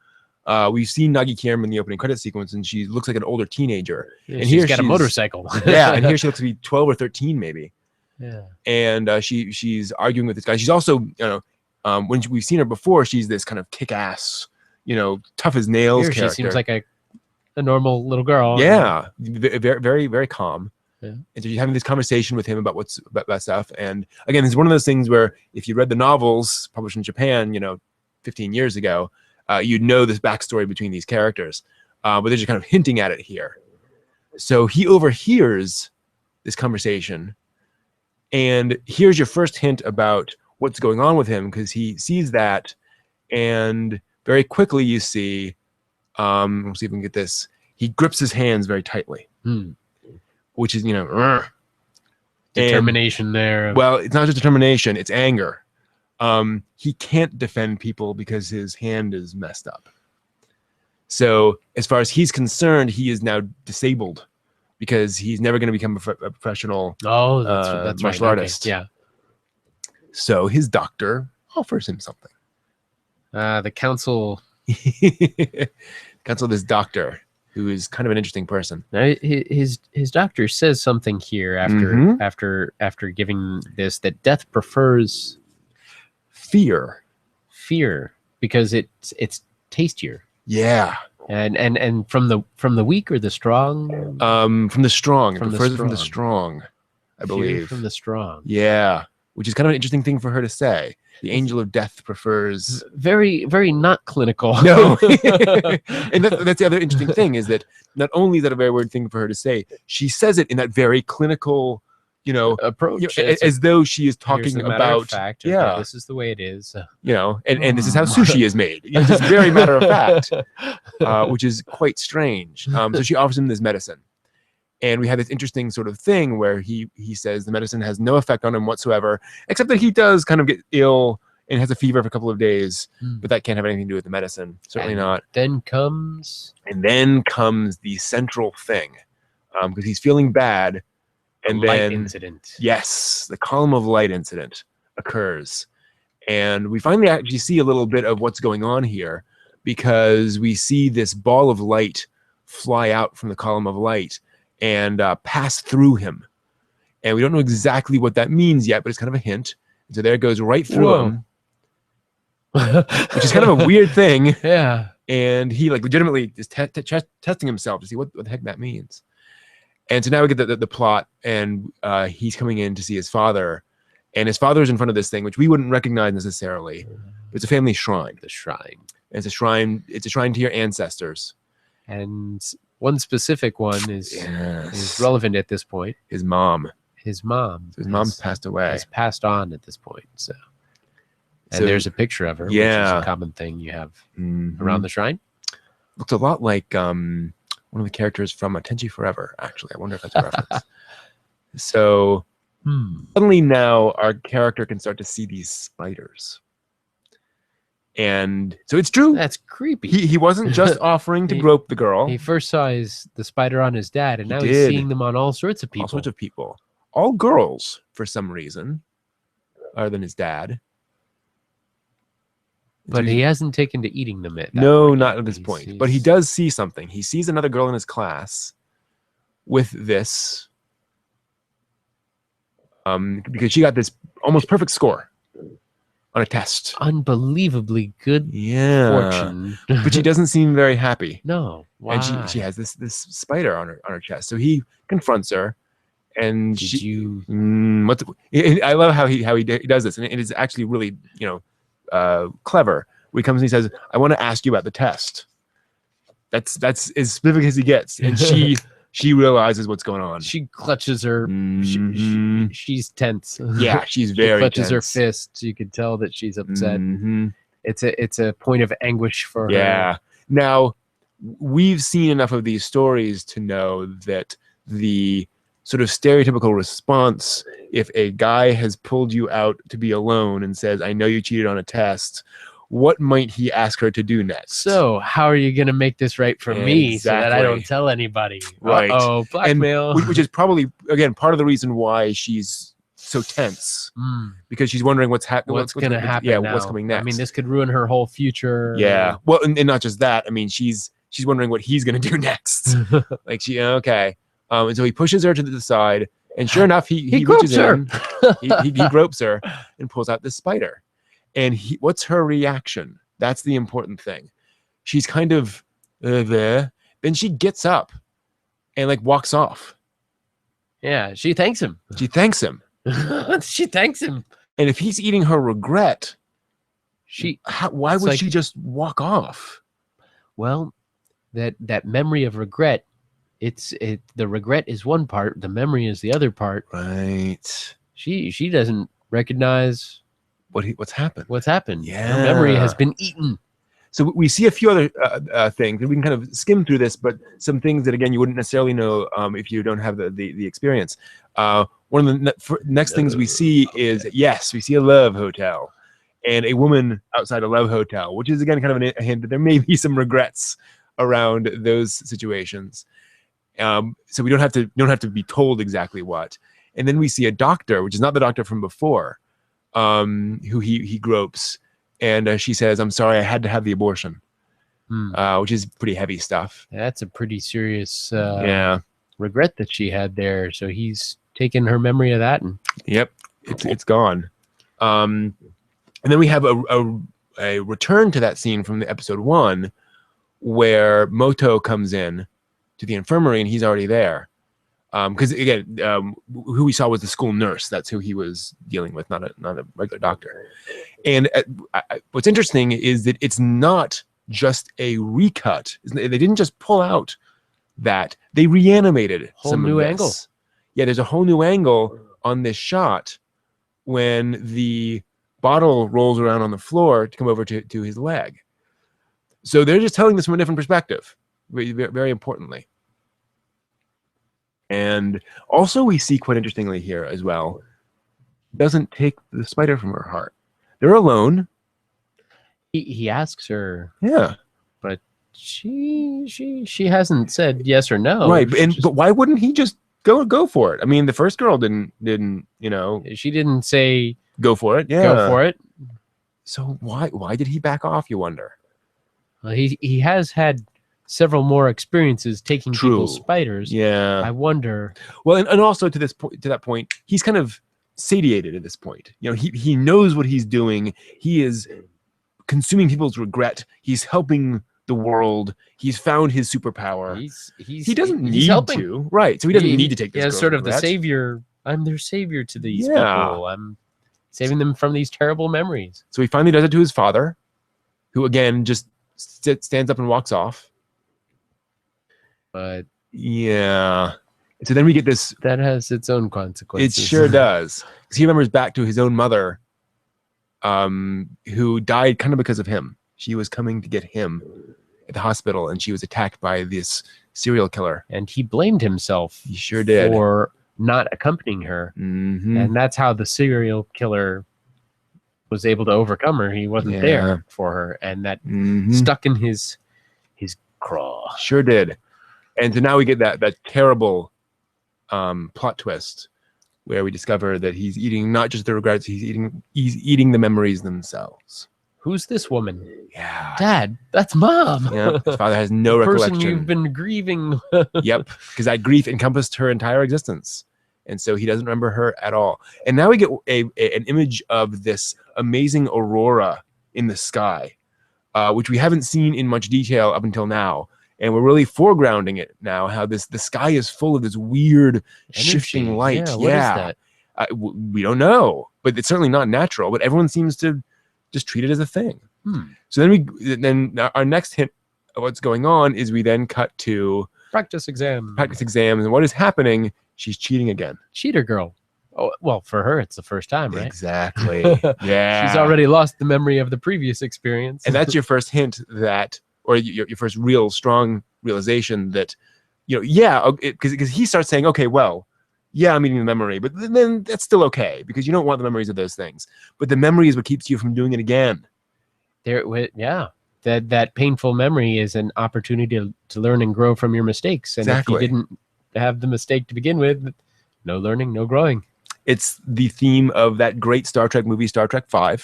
We've seen Nagi Kirima in the opening credit sequence, and she looks like an older teenager. Yeah, and she's got a motorcycle. Yeah, and here she looks to be 12 or 13, maybe. Yeah. And she's arguing with this guy. She's also, when we've seen her before, she's this kind of kick-ass, tough as nails Here character. she seems like a normal little girl. Yeah, very, very, very calm. Yeah. And so she's having this conversation with him about about that stuff. And again, it's one of those things where if you read the novels published in Japan, 15 years ago, you'd know this backstory between these characters. But they're just kind of hinting at it here. So he overhears this conversation, and here's your first hint about what's going on with him, because he sees that, and very quickly you see, we'll see if we can get this. He grips his hands very tightly, which is, Determination there. well, it's not just determination, it's anger. He can't defend people because his hand is messed up. So as far as he's concerned, he is now disabled because he's never going to become a professional that's martial right. artist. Okay. Yeah. So his doctor offers him something. The council. Consult this doctor, who is kind of an interesting person. Now, his doctor says something here after giving this, that death prefers Fear. because it's tastier. Yeah. And from the weak or the strong. From the strong. From the Prefers it from the strong, I Fear believe. from the strong. Yeah. Which is kind of an interesting thing for her to say. The angel of death prefers. Very, very not clinical. No. And that's the other interesting thing, is that not only is that a very weird thing for her to say, she says it in that very clinical, approach. as though she is Here's talking the matter of about, fact. yeah. Okay, this is the way it is. And this is how sushi is made. It's just very matter of fact, which is quite strange. So she offers him this medicine. And we have this interesting sort of thing where he says the medicine has no effect on him whatsoever, except that he does kind of get ill and has a fever for a couple of days, but that can't have anything to do with the medicine. Certainly not. Then comes the central thing, because he's feeling bad. And the light then, incident. yes, the column of light incident occurs. And we finally actually see a little bit of what's going on here, because we see this ball of light fly out from the column of light and pass through him. And we don't know exactly what that means yet, but it's kind of a hint. And so there it goes right through him, which is kind of a weird thing. Yeah. and he like legitimately is testing himself to see what the heck that means. And so now we get the plot, and he's coming in to see his father, and his father's in front of this thing, which we wouldn't recognize necessarily. It's a family shrine. The shrine. It's a shrine. It's a shrine to your ancestors. And one specific one is relevant at this point. His mom. His mom. So his mom's passed away. Has passed on at this point. So So- there's a picture of her, which is Yeah. a common thing you have Mhm. around the shrine. Looks a lot like one of the characters from Tenchi Forever, actually. I wonder if that's a reference. So suddenly now our character can start to see these spiders. And so it's true. That's creepy. He wasn't just offering to He- grope the girl. He first saw the spider on his dad, and He now he's did. seeing them on all sorts of people. All sorts of people. All girls, for some reason, other than his dad. But he hasn't taken to eating them at that No, point. not at this He's- point. But he he's- does see something. He sees another girl in his class with this, because she got this almost perfect score on a test. Unbelievably good Yeah, fortune. but she doesn't seem very happy, No. Why? and she has this spider on her chest. So he confronts her, and Did she. you... I love how he does this, and it is actually really clever. Where he comes and he says, "I want to ask you about the test." That's as specific as he gets, and she realizes what's going on. She clutches her... Mhm. she's tense. Yeah, she's She very clutches her tense. fists. You can tell that she's upset. Mhm. It's a point of anguish for her. Yeah. Now, we've seen enough of these stories to know that the sort of stereotypical response, if a guy has pulled you out to be alone and says, "I know you cheated on a test," what might he ask her to do next? So, how are you going to make this right for me so that I Exactly. don't tell anybody? Right. Oh, blackmail. which is probably, again, part of the reason why she's so tense, because she's wondering what's What's going to happen? Yeah, now? what's coming next? I mean, this could ruin her whole future. Yeah. Well, and not just that. I mean, she's wondering what he's going to do next. Like okay. And so he pushes her to the side, and sure enough, he gropes reaches her. in, he gropes her and pulls out this spider. And what's her reaction? That's the important thing. She's kind of there. Then she gets up and like walks off. Yeah, she thanks him. She thanks him. She thanks him. And if he's eating her regret, She why it's would like- she just walk off? well, that memory of regret. The regret is one part. The memory is the other part. Right. She doesn't recognize What's happened? what's happened. Her memory has Yeah. been eaten. So we see a few other things, and we can kind of skim through this, but some things that, again, you wouldn't necessarily know if you don't have the experience. One of the next things we see is, yes, we see a love hotel and a woman outside a love hotel, which is, again, kind of a hint that there may be some regrets around those situations. So we don't have to be told exactly what. And then we see a doctor, which is not the doctor from before, who he gropes. And she says, "I'm sorry, I had to have the abortion," which is pretty heavy stuff. That's a pretty serious Yeah. regret that she had there. So he's taken her memory of that and Yep. It's gone. And then we have a return to that scene from the episode 1, where Moto comes in to the infirmary and he's already there. Because again, who we saw was the school nurse. That's who he was dealing with, not a regular doctor. And what's interesting is that it's not just a recut. They didn't just pull out that; they reanimated Whole some new of this. angle. Yeah, there's a whole new angle on this shot when the bottle rolls around on the floor to come over to his leg. So they're just telling this from a different perspective, very, very importantly. And also we see quite interestingly here as well, doesn't take the spider from her heart. They're alone. he asks her, Yeah. but she hasn't said yes or no. Right. She But why wouldn't he just go for it? I mean, the first girl didn't, she didn't say go for it. Yeah. go for it. So why did he back off, you wonder? He has had several more experiences taking people's True. spiders. Yeah. I wonder. Well, and also to that point, he's kind of satiated at this point. He knows what he's doing. He is consuming people's regret. He's helping the world. He's found his superpower. He doesn't he's need helping. to, right? So he doesn't need to take this. Yeah, girl sort to of the vet. savior. I'm their savior to these Yeah. people. I'm saving them from these terrible memories. So he finally does it to his father, who again just stands up and walks off. But yeah. So then we get this. that has its own It consequences. sure does, because he remembers back to his own mother, who died kind of because of him. She was coming to get him at the hospital, and she was attacked by this serial killer. And he blamed himself. He sure did. For not accompanying her. Mm-hmm. And that's how the serial killer was able to overcome her. He wasn't Yeah. there for her, and that Mm-hmm. stuck in his craw. Sure did. And so now we get that terrible plot twist where we discover that he's eating not just the regrets, he's eating the memories themselves. Who's this woman? Yeah. Dad, that's Mom. Yeah. His father has no The person recollection. you've been grieving. Yep. Because that grief encompassed her entire existence. And so he doesn't remember her at all. And now we get an image of this amazing aurora in the sky, which we haven't seen in much detail up until now. And we're really foregrounding it now, how the sky is full of this weird shifting Energy. light. Yeah, what is that? We don't know, but it's certainly not natural. But everyone seems to just treat it as a thing. So then our next hint of what's going on is we then cut to Practice exam. practice exams, and what is happening? She's cheating again. Cheater girl. Oh, well, for her, it's the first time, right? Exactly. Yeah. She's already lost the memory of the previous experience. And that's your first hint that, or your first real strong realization that, because he starts saying, okay, well, yeah, I'm eating the memory, but then that's still okay because you don't want the memories of those things. But the memory is what keeps you from doing it again. Yeah. That painful memory is an opportunity to learn and grow from your mistakes. And Exactly. if you didn't have the mistake to begin with, no learning, no growing. It's the theme of that great Star Trek movie, Star Trek V.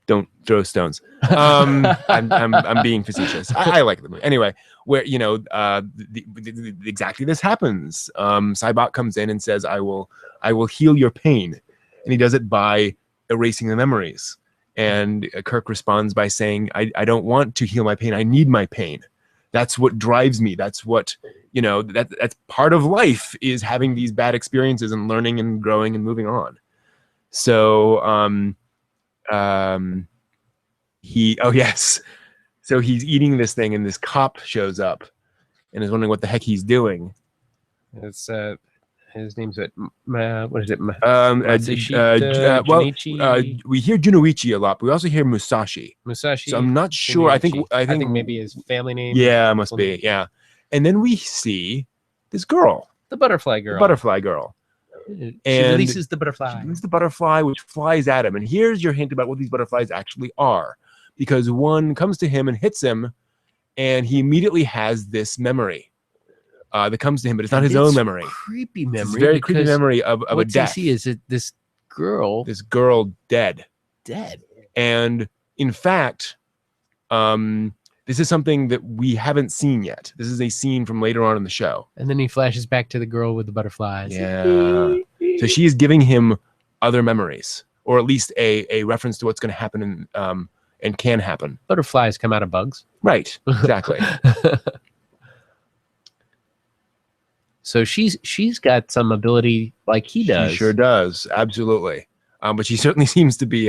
Don't throw stones. I'm being facetious. I like the movie anyway. Where exactly this happens. Cybot comes in and says, "I will heal your pain," and he does it by erasing the memories. And Kirk responds by saying, "I don't want to heal my pain. I need my pain. That's what drives me. That's what that's part of life, is having these bad experiences and learning and growing and moving on." So so he's eating this thing, and this cop shows up and is wondering what the heck he's doing. It's his name's what is it? Junichi. We hear Junoichi a lot, but we also hear Musashi. Musashi. So I'm not sure. I think maybe his family name. Yeah, must be. Yeah. And then we see this girl, The butterfly girl. the butterfly girl. She And releases the butterfly. She releases the butterfly, which flies at him. And here's your hint about what these butterflies actually are, because one comes to him and hits him, and he immediately has this memory that comes to him, but it's not his own memory. Creepy It's memory. a very creepy memory of a what death. you see is this girl This girl dead. dead. And in fact, this is something that we haven't seen yet. This is a scene from later on in the show. And then he flashes back to the girl with the butterflies. Yeah. So she is giving him other memories, or at least a reference to what's going to happen and can happen. Butterflies come out of bugs. Right. Exactly. So she's got some ability like he does. She sure does. Absolutely. But she certainly seems to be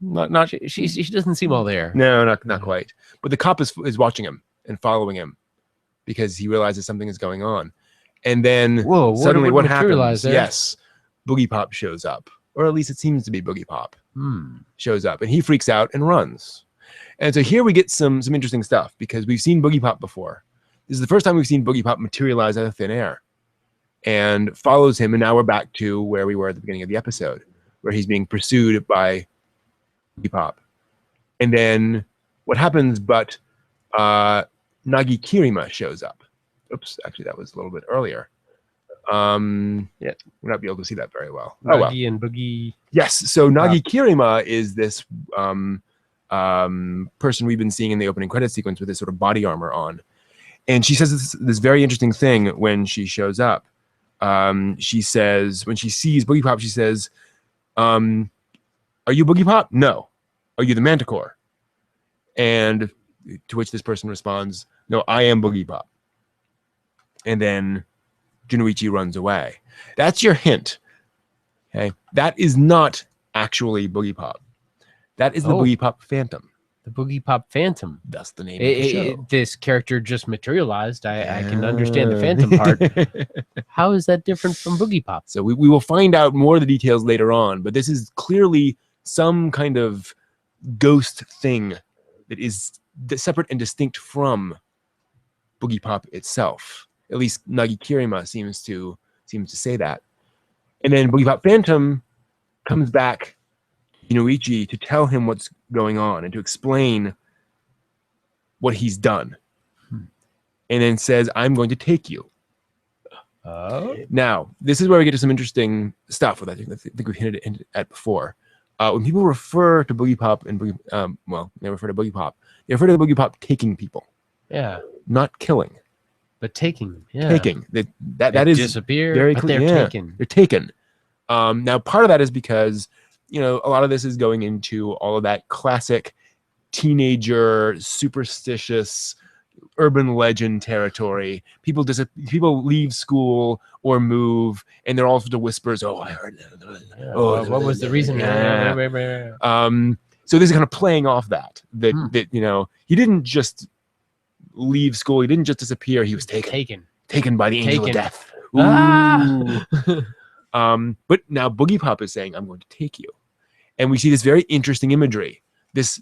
not. She doesn't seem all there. No, not quite. But the cop is watching him and following him because he realizes something is going on. And then suddenly what happens? There? Yes, Boogiepop shows up, or at least it seems to be Boogiepop shows up, and he freaks out and runs. And so here we get some interesting stuff, because we've seen Boogiepop before. This is the first time we've seen Boogiepop materialize out of thin air and follows him. And now we're back to where we were at the beginning of the episode, where he's being pursued by Boogiepop. And then what happens? But Nagi Kirima shows up. Oops, actually, that was a little bit earlier. Yeah, we're not be able to see that very well. Nagi and Boogie. Yes, so Nagi Kirima is this person we've been seeing in the opening credit sequence with this sort of body armor on. And she says this very interesting thing when she shows up. She says, when she sees Boogiepop, she says, "Are you Boogiepop? No. Are you the Manticore?" And to which this person responds, "No, I am Boogiepop." And then Junoichi runs away. That's your hint. Okay, that is not actually Boogiepop. That is the Boogiepop Phantom. The Boogiepop Phantom. That's the name of the show. This character just materialized. I can understand the Phantom part. How is that different from Boogiepop? So we will find out more of the details later on, but this is clearly some kind of ghost thing that is separate and distinct from Boogiepop itself. At least Nagi Kirima seems to say that. And then Boogiepop Phantom comes back to Junoichi to tell him what's going on and to explain what he's done. And then says, "I'm going to take you." Now, this is where we get to some interesting stuff with I think we've hinted at before. When people refer to Boogiepop and they refer to Boogiepop, they refer to Boogiepop taking people. Yeah. Not killing. But taking. Yeah. Taking. That is disappear, very but clear. they're taken. They're taken. Now, part of that is because, a lot of this is going into all of that classic teenager, superstitious, urban legend territory. People leave school or move, and they're all sorts of whispers. "Oh, I heard that." Oh, what was the reason? Yeah. So this is kind of playing off that he didn't just leave school. He didn't just disappear. He was taken by the angel of death. But now Boogiepop is saying, "I'm going to take you," and we see this very interesting imagery. This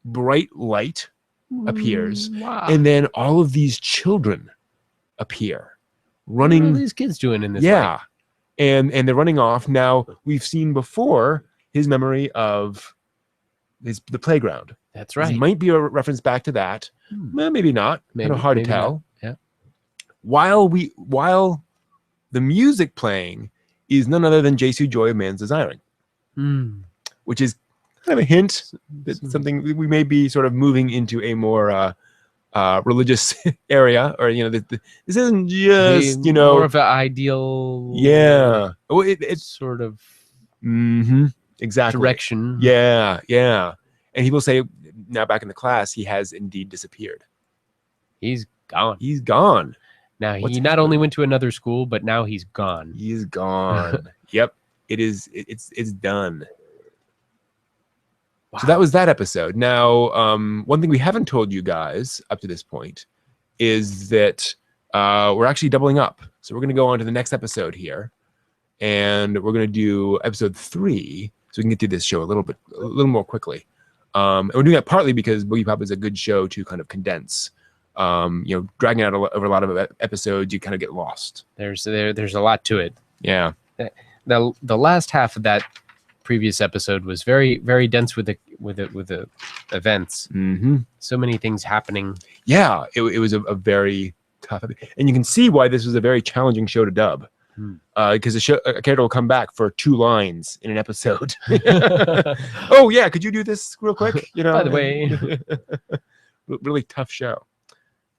bright light appears, and then all of these children appear, running. What are these kids doing in this? Yeah, and they're running off. Now we've seen before his memory of the playground. That's right. This might be a reference back to that. Well, maybe not. Kind of hard to tell. Not. Yeah. While the music playing is none other than Jesu Joy of Man's Desiring, which is kind of a hint that something we may be sort of moving into a more religious area, or this isn't just more of an ideal. Yeah. Well, it's sort of exactly direction. Yeah. And people say now back in the class he has indeed disappeared. He's gone. He's gone. Now he not only went to another school, but now he's gone. He's gone. Yep. It's done. Wow. So that was that episode. Now, one thing we haven't told you guys up to this point is that we're actually doubling up. So we're going to go on to the next episode here, and we're going to do episode 3, so we can get through this show a little more quickly. And we're doing that partly because Boogiepop is a good show to kind of condense. Dragging out over a lot of episodes, you kind of get lost. There's a lot to it. Yeah. The last half of that previous episode was very, very dense with the events. So many things happening. Yeah, it was a very tough, and you can see why this was a very challenging show to dub. Because a character will come back for 2 lines in an episode. Oh yeah, could you do this real quick? By the way, really tough show.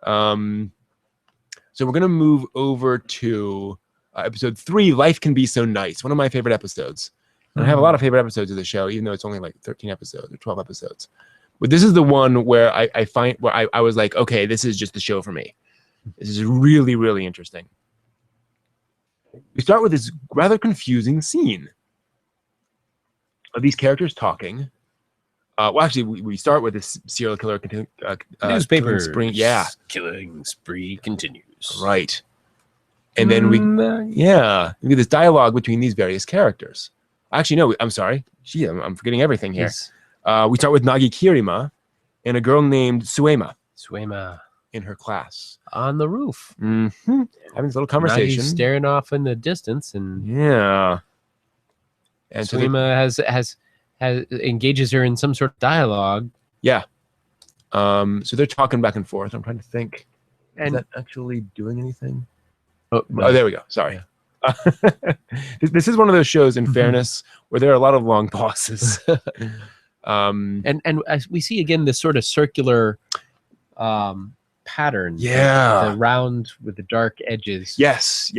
So we're gonna move over to episode 3. Life Can Be So Nice. One of my favorite episodes. And I have a lot of favorite episodes of the show, even though it's only like 13 episodes or 12 episodes. But this is the one where I was like, okay, this is just the show for me. This is really, really interesting. We start with this rather confusing scene of these characters talking. We start with this serial killer newspaper spree. Killing spree continues. Right. And then we get this dialogue between these various characters. Actually, no, I'm sorry. I'm forgetting everything here. We start with Nagi Kirima and a girl named Suema in her class. On the roof. Having this little conversation. Nagi's staring off in the distance, and and Suema has engages her in some sort of dialogue. Yeah. So they're talking back and forth. I'm trying to think. Is that actually doing anything? Oh, there we go. Sorry. This is one of those shows, in fairness, where there are a lot of long pauses. And as we see again this sort of circular pattern. Yeah. The round with the dark edges. Yes.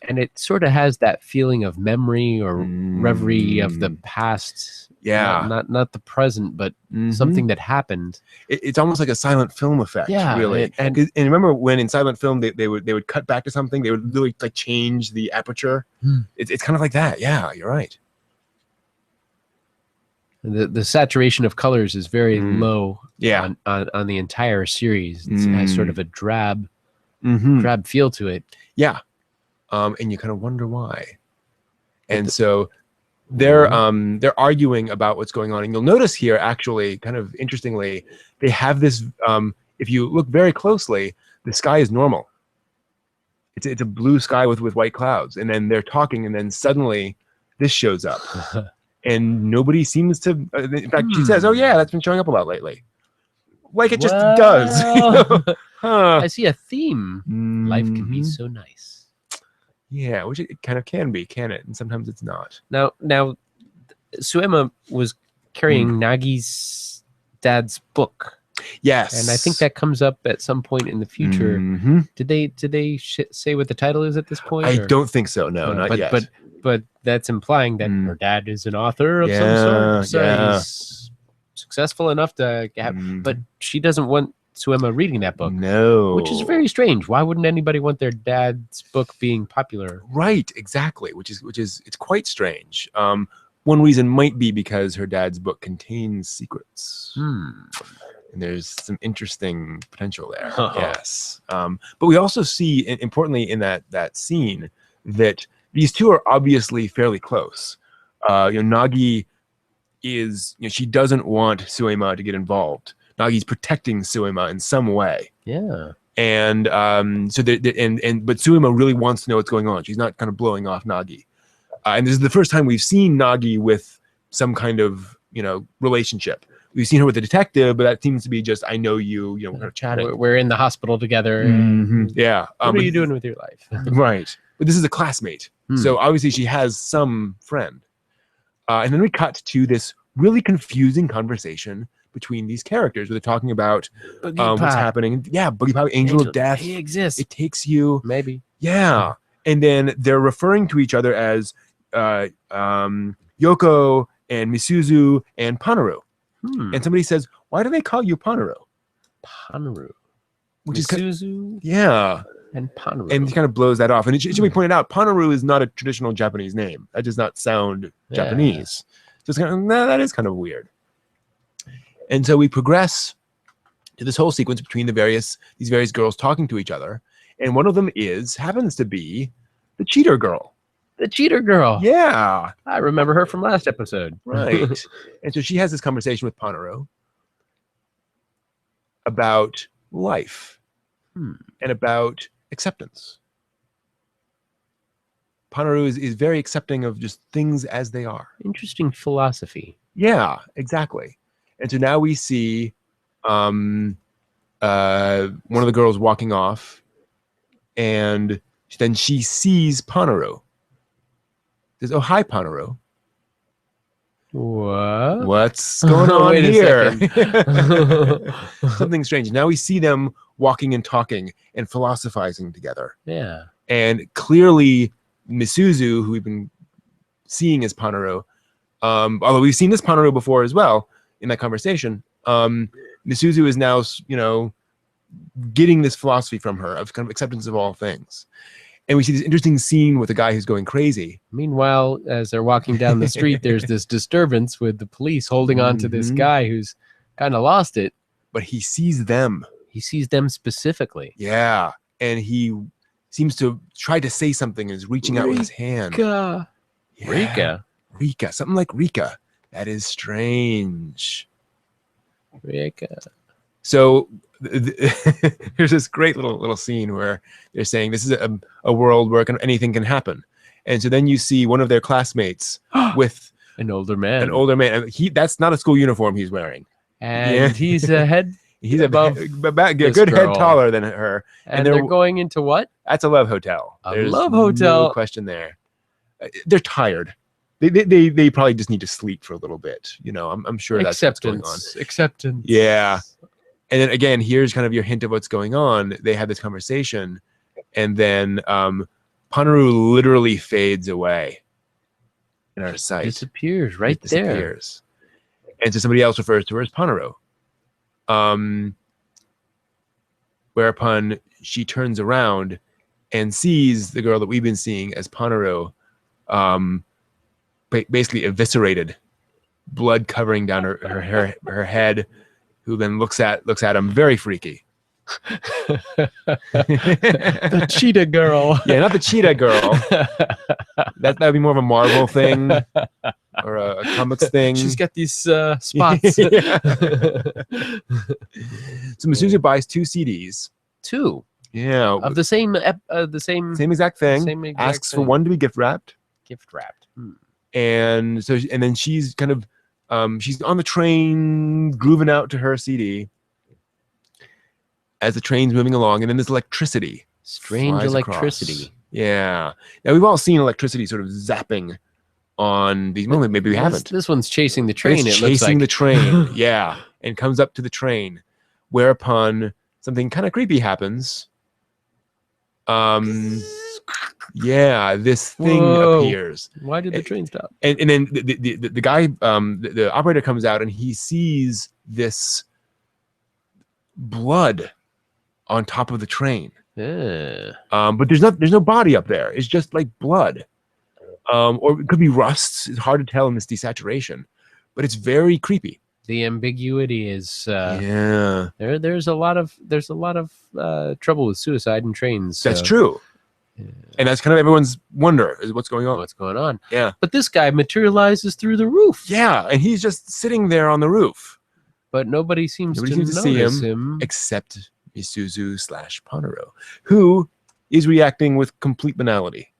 And it sort of has that feeling of memory or reverie of the past. Yeah. Not the present, but Mhm. something that happened. It's almost like a silent film effect, Yeah, really. and- 'Cause- and remember when in silent film they would cut back to something, they would literally like change the aperture. It's kind of like that. Yeah, you're right. The saturation of colors is very Mm. low. Yeah. On the entire series, it has sort of a drab feel to it. Yeah. And you kind of wonder why. But And the- so they're arguing about what's going on. And you'll notice here, actually, kind of interestingly, they have this. If you look very closely, the sky is normal. It's a blue sky with white clouds, and then they're talking, and then suddenly this shows up, and nobody seems to. In fact, she says, "Oh yeah, that's been showing up a lot lately." Like it just does. Huh. I see a theme. Life can be Mhm. so nice. Yeah, which it kind of can be, can it? And sometimes it's not. Now, Suema was carrying Hmm. Nagi's dad's book, Yes. and I think that comes up at some point in the future. Mhm. Did they say what the title is at this point? I or- don't think so. No, not but, yet. But that's implying that Mm. her dad is an author of some Yeah, sort. So yeah. he's successful enough to have, Mhm. but she doesn't want Suema reading that book, No. which is very strange. Why wouldn't anybody want their dad's book being popular? right. Exactly. Which is it's quite strange. One reason might be because her dad's book contains secrets, and there's some interesting potential there. Oh. Yes. But we also see, importantly, in that scene, that these two are obviously fairly close. Nagi is, she doesn't want Suema to get involved. Nagi's protecting Suema in some way. Yeah. And so but Suema really wants to know what's going on. She's not kind of blowing off Nagi. And this is the first time we've seen Nagi with some kind of, relationship. We've seen her with the detective, but that seems to be just, I know you, we're kind of chatting. We're in the hospital together. Mhm. Yeah. What are but- you doing with your life? Right. But this is a classmate. So obviously she has some friend. And then we cut to this really confusing conversation between these characters where they're talking about what's happening. Yeah, Boogiepop, Angel of Death. He exists. It takes you. Maybe. Yeah. And then they're referring to each other as Yoko and Misuzu and Panaru. And somebody says, why do they call you Panaru? Panaru. Which is Misuzu yeah. and Panaru. And he kind of blows that off. And it should be pointed out, Panaru is not a traditional Japanese name. That does not sound Japanese. So it's kind of, that is kind of weird. And so we progress to this whole sequence between these various girls talking to each other. And one of them happens to be the cheater girl. The cheater girl. Yeah. I remember her from last episode. Right. And so she has this conversation with Panaru about life and about acceptance. Panaru is very accepting of just things as they are. Interesting philosophy. Yeah, exactly. And so now we see one of the girls walking off, and then she sees Panaru. Says, "Oh, hi, Panaru. What? What's going on Wait a here?" Something strange. Now we see them walking and talking and philosophizing together. Yeah. And clearly, Misuzu, who we've been seeing as Panaru, although we've seen this Panaru before as well in that conversation, Misuzu is now, getting this philosophy from her of kind of acceptance of all things. And we see this interesting scene with a guy who's going crazy. Meanwhile, as they're walking down the street, there's this disturbance with the police holding on to this guy who's kind of lost it. But he sees them. He sees them specifically. Yeah. And he seems to try to say something and is reaching out with his hand. Rika. Yeah. Rika. Rika. Something like Rika. That is strange. Rika. So there's this great little scene where they're saying this is a world where anything can happen. And so then you see one of their classmates with An older man. an older man. And that's not a school uniform he's wearing. And he's a head. He's above a good this head girl. taller than her. And they're going into what? That's a love hotel. A There's love hotel. No question there. They're tired. They probably just need to sleep for a little bit. I'm sure that's what's going on. Acceptance. Yeah. And then again, here's kind of your hint of what's going on. They have this conversation, and then Panaru literally fades away in our sight. Disappears right It disappears. And so somebody else refers to her as Panaro. Whereupon she turns around and sees the girl that we've been seeing as Panaro, basically eviscerated, blood covering down her head, who then looks at him very freaky. The cheetah girl. Yeah, not the cheetah girl. That would be more of a Marvel thing or a comics thing. She's got these spots. So Misuzu buys 2 CDs. 2 Yeah, of the same same exact thing. Same exact asks for thing. one to be gift wrapped. Gift wrapped. And then she's kind of she's on the train grooving out to her CD as the train's moving along, and then there's electricity. Strange flies electricity. across. Yeah. Now we've all seen electricity sort of zapping on these moments. Maybe we haven't. This one's chasing the train. It's It looks chasing like the train. Yeah, and comes up to the train, whereupon something kind of creepy happens. Yeah, this thing Whoa. appears. Why did the train stop? And then the guy, the operator comes out and he sees this blood on top of the train. Yeah. But there's no body up there. It's just like blood. Or it could be rust. It's hard to tell in this desaturation, but it's very creepy. The ambiguity is Yeah, there's a lot of trouble with suicide in trains. that's so- true. Yeah. And that's kind of everyone's wonder is what's going on. What's going on? Yeah. But this guy materializes through the roof. Yeah, and he's just sitting there on the roof, But nobody seems to see notice him. except Misuzu/Panaro, who is reacting with complete banality.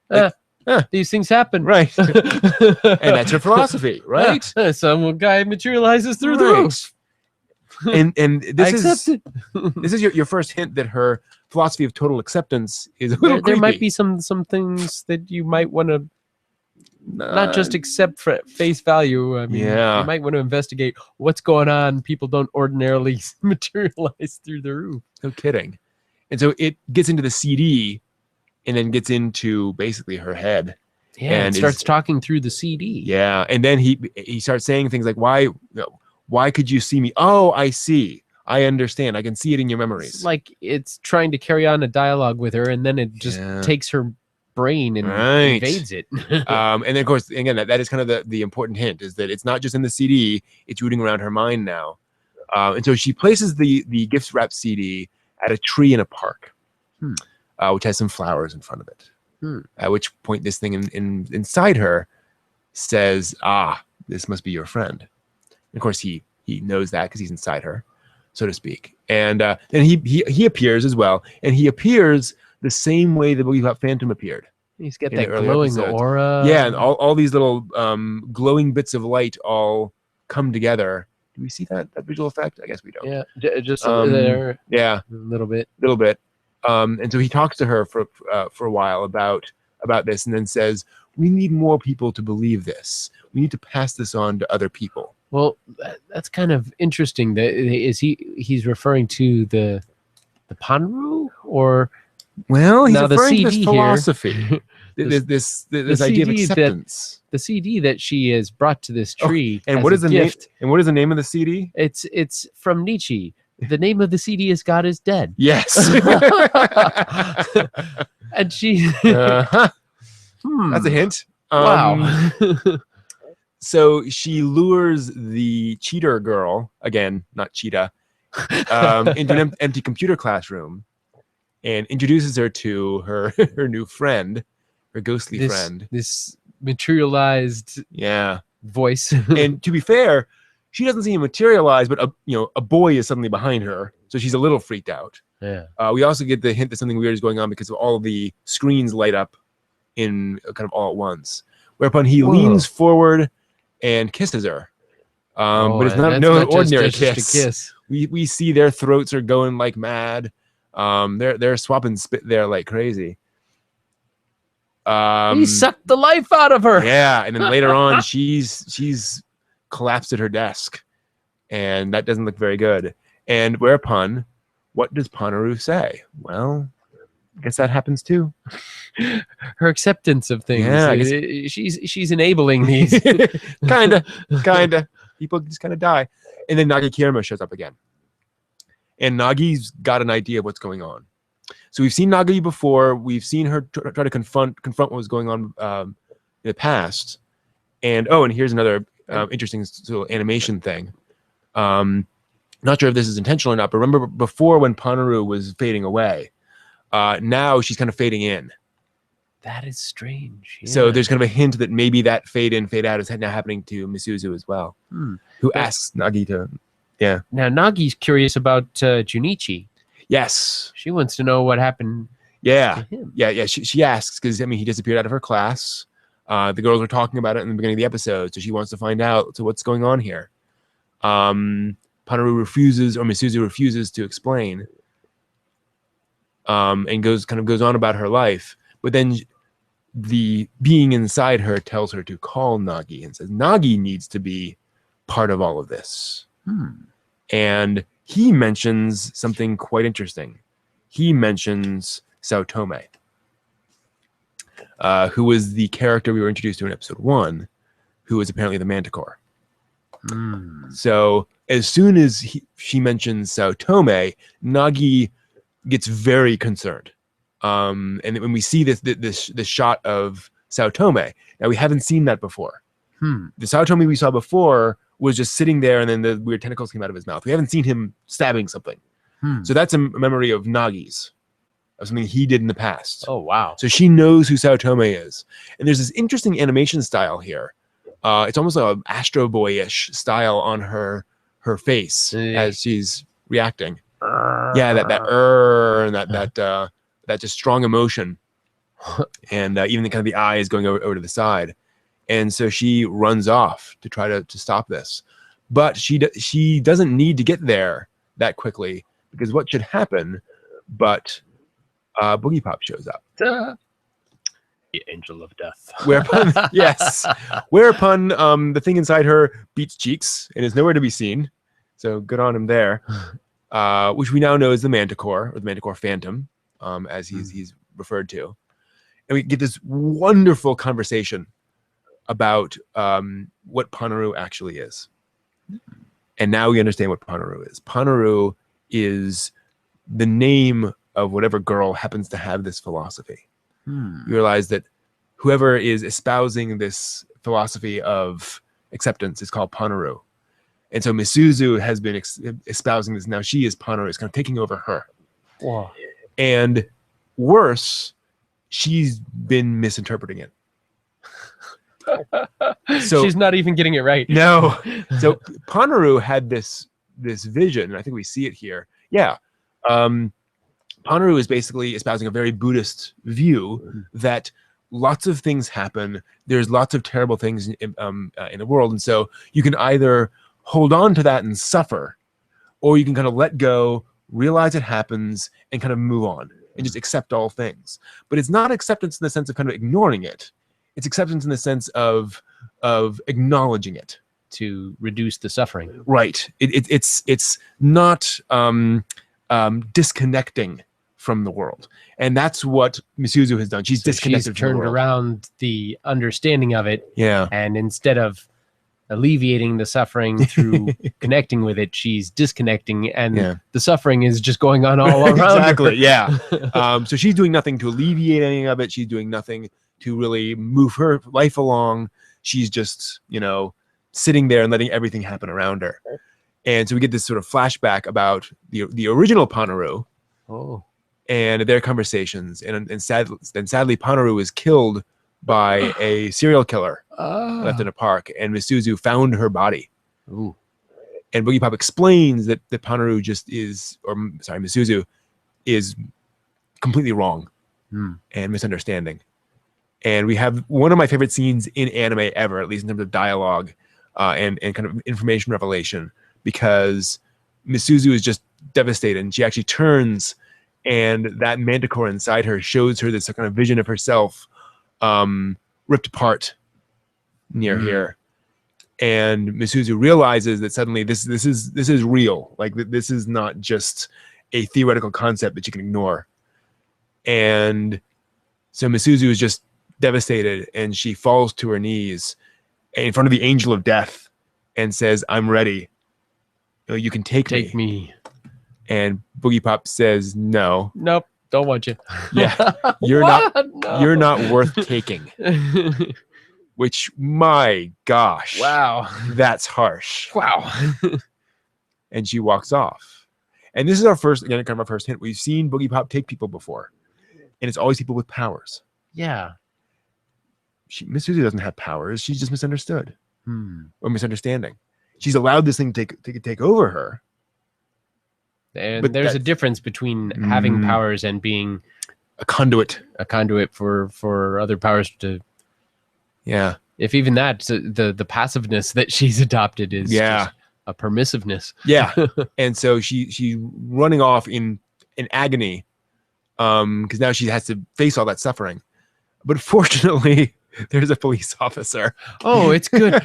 These things happen. Right. And that's her philosophy, right? Some guy materializes through the Right. roof. And I this accept is it. this is your first hint that her philosophy of total acceptance is a little There might creepy. be some things that you might want to not just accept for face value. I mean, Yeah. you might want to investigate what's going on. People don't ordinarily materialize through the roof. No kidding. And so it gets into the CD and then gets into basically her head. Yeah, And and is- starts talking through the CD. Yeah. And then he starts saying things like, why could you see me? Oh, I see. I understand. I can see it in your memories. It's like it's trying to carry on a dialogue with her, and then it just Yeah. takes her brain and Right. invades it. And then of course, again, that is kind of the important hint is that it's not just in the CD, it's rooting around her mind now. And so she places the gift wrapped CD at a tree in a park, which has some flowers in front of it. At which point this thing inside her says, this must be your friend. And of course, he knows that because he's inside her, so to speak. And then he appears as well. And he appears the same way the Boogiepop Phantom appeared. He's got in the that earlier glowing episodes. aura. Yeah, and all these little glowing bits of light all come together. Do we see that visual effect? I guess we don't. Yeah, just there. Yeah, a little bit. little bit. And so he talks to her for a while about this, and then says, "We need more people to believe this. We need to pass this on to other people." Well, that's kind of interesting. That he's referring to the Panru, or Well, he's Now the referring to this CD here- philosophy, this idea of CD that- acceptance. the CD that she has brought to this tree. And as what a is the name? gift. And what is the name of the CD? It's from Nietzsche. The name of the CD is God is Dead. Yes. And she Uh-huh. That's a hint. wow. So she lures the cheater girl, again, not cheetah, into an empty computer classroom and introduces her to her new friend, her ghostly friend. This materialized Yeah. voice. And to be fair, she doesn't see him materialize, but a boy is suddenly behind her. So she's a little freaked out. Yeah. We also get the hint that something weird is going on because of all of the screens light up in kind of all at once. Whereupon he leans forward and kisses her. But it's not no ordinary just kiss. a kiss. We see their throats are going like mad. They're swapping spit there like crazy. He sucked the life out of her. Yeah, and then later on, she's collapsed at her desk, and that doesn't look very good. And whereupon, what does Panaru say? Well, I guess that happens too. Her acceptance of things. Yeah, I guess- She's enabling these. kinda. People just kind of die. And then Nagi Kirima shows up again. And Nagi's got an idea of what's going on. So we've seen Nagi before. We've seen her try to confront what was going on in the past. And here's another interesting little animation thing. Not sure if this is intentional or not, but remember before when Panaru was fading away, now she's kind of fading in. That is strange. Yeah. So there's kind of a hint that maybe that fade in, fade out is now happening to Misuzu as well, who asks Nagi to, Now Nagi's curious about Junichi. Yes. She wants to know what happened Yeah. to him. Yeah. She asks because, he disappeared out of her class. The girls were talking about it in the beginning of the episode, so she wants to find out what's going on here. Panaru refuses, or Misuzu refuses to explain, and goes on about her life. But then the being inside her tells her to call Nagi and says Nagi needs to be part of all of this. And he mentions something quite interesting. He mentions Saotome, who was the character we were introduced to in episode 1, who is apparently the Manticore. So as soon as she mentions Saotome, Nagi gets very concerned. And when we see this shot of Saotome, now we haven't seen that before. The Saotome we saw before was just sitting there, and then the weird tentacles came out of his mouth. We haven't seen him stabbing something. So that's a memory of Nagi's, of something he did in the past. Oh, wow. So she knows who Saotome is. And there's this interesting animation style here. It's almost like an Astro Boy-ish style on her face as she's reacting. Yeah, that just strong emotion. And even the kind of the eyes going over to the side. And so she runs off to try to stop this. But she doesn't need to get there that quickly, because what should happen, but Boogiepop shows up. The angel of death. Whereupon, the thing inside her beats cheeks and is nowhere to be seen. So good on him there. Which we now know is the Manticore, or the Manticore Phantom, as he's referred to. And we get this wonderful conversation about what Panaru actually is. And now we understand what Panaru is. Panaru is the name of whatever girl happens to have this philosophy. You realize that whoever is espousing this philosophy of acceptance is called Panaru. And so Misuzu has been espousing this. Now she is Panaru. It's kind of taking over her. Wow. And worse, she's been misinterpreting it. So she's not even getting it right. No. So Panaru had this vision, and I think we see it here. Yeah. Panaru is basically espousing a very Buddhist view that lots of things happen. There's lots of terrible things in the world. And so you can either hold on to that and suffer, or you can kind of let go, realize it happens, and kind of move on and just accept all things. But it's not acceptance in the sense of kind of ignoring it. It's acceptance in the sense of acknowledging it. To reduce the suffering. Right. It's not disconnecting from the world. And that's what Misuzu has done. She's disconnected She's turned from the world. around the understanding of it. Yeah. And instead of alleviating the suffering through connecting with it, she's disconnecting, and the suffering is just going on all around. Exactly. Yeah. So she's doing nothing to alleviate any of it. She's doing nothing to really move her life along. She's just, sitting there and letting everything happen around her. And so we get this sort of flashback about the original Panaru. Oh. And their conversations, and sadly, Panaru was killed by a serial killer left in a park, and Misuzu found her body. Ooh. And Boogiepop explains that Panaru Misuzu is completely wrong and misunderstanding. And we have one of my favorite scenes in anime ever, at least in terms of dialogue and kind of information revelation, because Misuzu is just devastated, and she actually turns. And that Manticore inside her shows her this kind of vision of herself ripped apart near here. And Misuzu realizes that suddenly this is real. Like, this is not just a theoretical concept that you can ignore. And so Misuzu is just devastated, and she falls to her knees in front of the angel of death and says, "I'm ready. You can take me. And Boogiepop says, "No, Nope. Don't want you. Yeah, you're What? you're No. not worth taking." Which, my gosh, Wow. that's harsh. Wow. And she walks off. And this is our first, again, kind of our first hint. We've seen Boogiepop take people before, and it's always people with powers. Yeah. Miss Susie doesn't have powers. She's just misunderstood or misunderstanding. She's allowed this thing to take over her. And But there's a that's- difference between having powers and being A conduit. for other powers to. Yeah. If even that, the passiveness that she's adopted is Yeah. just a permissiveness. Yeah. And so she running off in agony because now she has to face all that suffering. But fortunately, there's a police officer. Oh, it's good.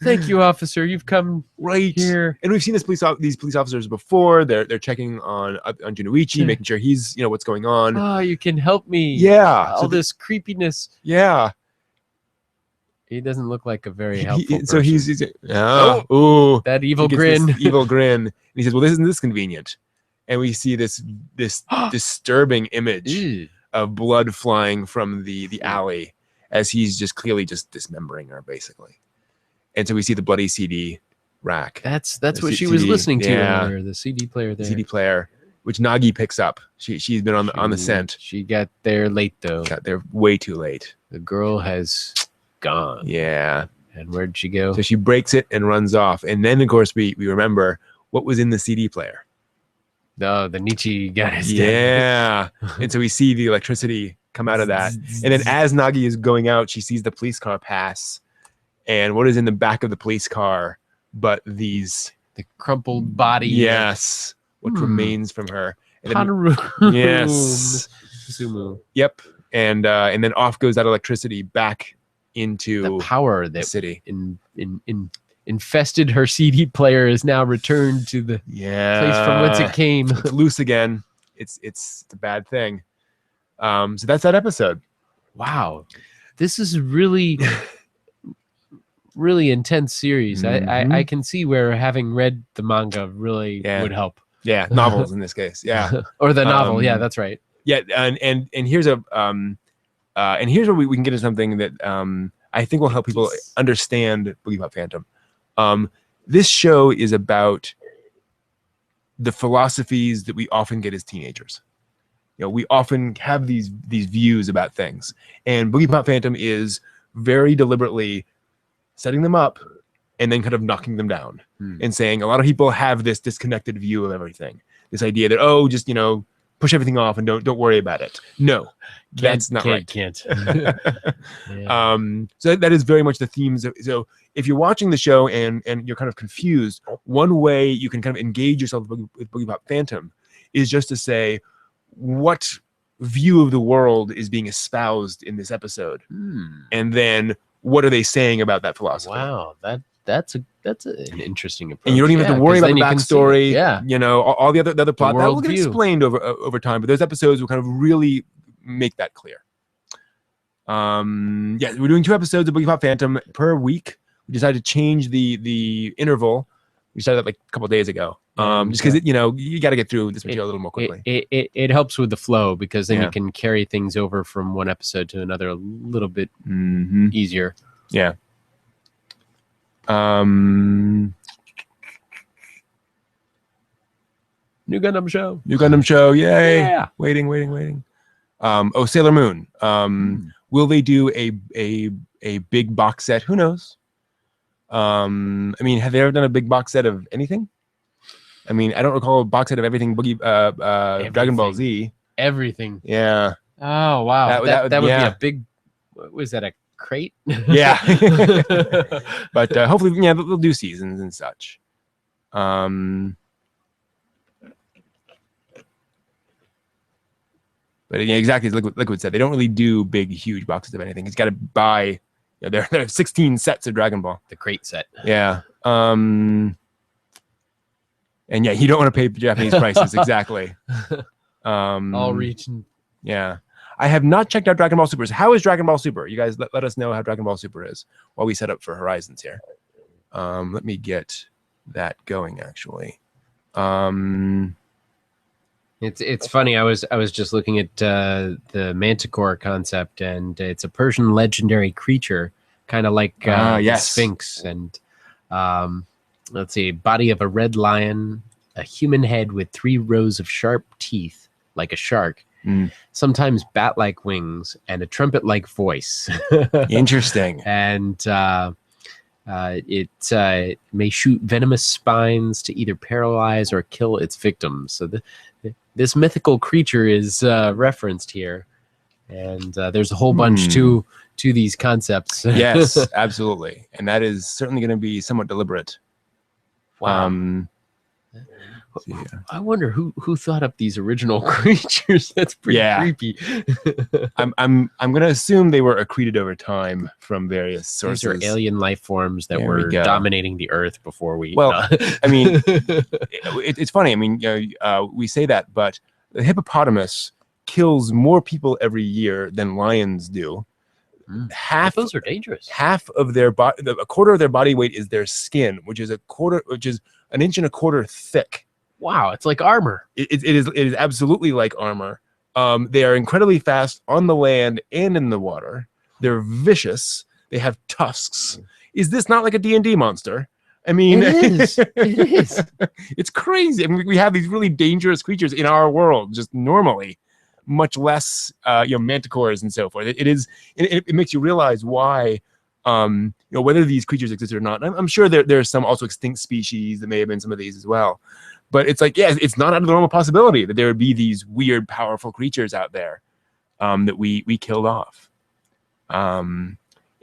Thank you, officer. You've come Right here. And we've seen these police officers before. They're checking on Junoichi, making sure he's what's going on. Oh, you can help me. Yeah. All So this creepiness. yeah. He doesn't look like a very helpful So person. he's ooh, That evil he gets grin. this evil grin. And he says, "Well, isn't this convenient?" And we see this disturbing image Ew. of blood flying from the alley as he's just clearly just dismembering her, basically. And so we see the bloody CD rack, That's The what she was CD, listening to yeah. earlier. The CD player there. CD player, which Nagi picks up. She's been on the scent. She got there late though. Got there way too late. The girl has gone. Yeah. And where'd she go? So she breaks it and runs off. And then, of course, we remember what was in the CD player. Oh, the Nietzsche guy is dead. Yeah. And so we see the electricity come out of that. And then as Nagi is going out, she sees the police car pass. And what is in the back of the police car but these... The crumpled body. Yes. What remains from her. And then, Haruhi yes. Suzumiya. Yep. And then off goes that electricity back into The power the that city. infested her CD player is now returned to the Yeah. place from whence it came. It's loose again. It's a bad thing. So that's that episode. Wow. This is really really intense series. I can see where having read the manga really would help. Yeah, novels in this case. Yeah. Or the novel. Yeah, that's right. Yeah, and here's a and here's where we can get into something that I think will help people understand Boogiepop Phantom. This show is about the philosophies that we often get as teenagers. We often have these views about things, and Boogiepop Phantom is very deliberately setting them up and then kind of knocking them down and saying a lot of people have this disconnected view of everything. This idea that just push everything off and don't worry about it. No, that's not right. Can't. So that is very much the themes. So if you're watching the show and you're kind of confused, one way you can kind of engage yourself with Boogiepop Phantom is just to say, what view of the world is being espoused in this episode? And then what are they saying about that philosophy? Wow, that's an interesting approach. And you don't even have to worry about the backstory. Yeah, all the other plot that will get worldview. explained over time. But those episodes will kind of really make that clear. We're doing 2 episodes of Boogiepop Phantom per week. We decided to change the interval. We started that like a couple of days ago. Just because you got to get through this material a little more quickly. It helps with the flow because then Yeah. you can carry things over from one episode to another a little bit easier. Yeah. New Gundam show. New Gundam show, yay! Yeah. Waiting. Sailor Moon. Will they do a big box set? Who knows? I mean, have they ever done a big box set of anything? I mean, I don't recall a box set of everything. Dragon Ball Z. Everything. Yeah. Oh wow, That that would yeah. be a big. What was that? A crate? Yeah. But hopefully, they'll do seasons and such. But yeah, exactly as Liquid said, they don't really do big, huge boxes of anything. He's got to buy. There are 16 sets of Dragon Ball. The crate set. Yeah. And yeah, you don't want to pay Japanese prices exactly. All region. Yeah. I have not checked out Dragon Ball Super. How is Dragon Ball Super? You guys let us know how Dragon Ball Super is while we set up for Horizons here. Let me get that going. Actually, It's funny. I was just looking at the Manticore concept, and it's a Persian legendary creature, kind of like the yes. Sphinx. And let's see, body of a red lion, a human head with 3 rows of sharp teeth, like a shark. Sometimes bat-like wings and a trumpet-like voice. Interesting. And it may shoot venomous spines to either paralyze or kill its victims. So this mythical creature is referenced here, and there's a whole bunch to these concepts. Yes, absolutely, and that is certainly going to be somewhat deliberate. Wow. I wonder who thought up these original creatures. That's pretty creepy. I'm going to assume they were accreted over time from various sources. These are alien life forms that were dominating the Earth before we. Well, I mean, it's funny. I mean, we say that, but the hippopotamus kills more people every year than lions do. Half those are dangerous. Half of their body, a quarter of their body weight is their skin, which is an inch and a quarter thick. Wow, it's like armor. It is absolutely like armor. They are incredibly fast on the land and in the water. They're vicious. They have tusks. Is this not like a D&D monster? I mean, it is. It is. It's crazy. I mean, we have these really dangerous creatures in our world just normally, much less manticores and so forth. It makes you realize why whether these creatures exist or not. I'm sure there's some also extinct species that may have been some of these as well. But it's like, it's not out of the normal possibility that there would be these weird, powerful creatures out there that we killed off. In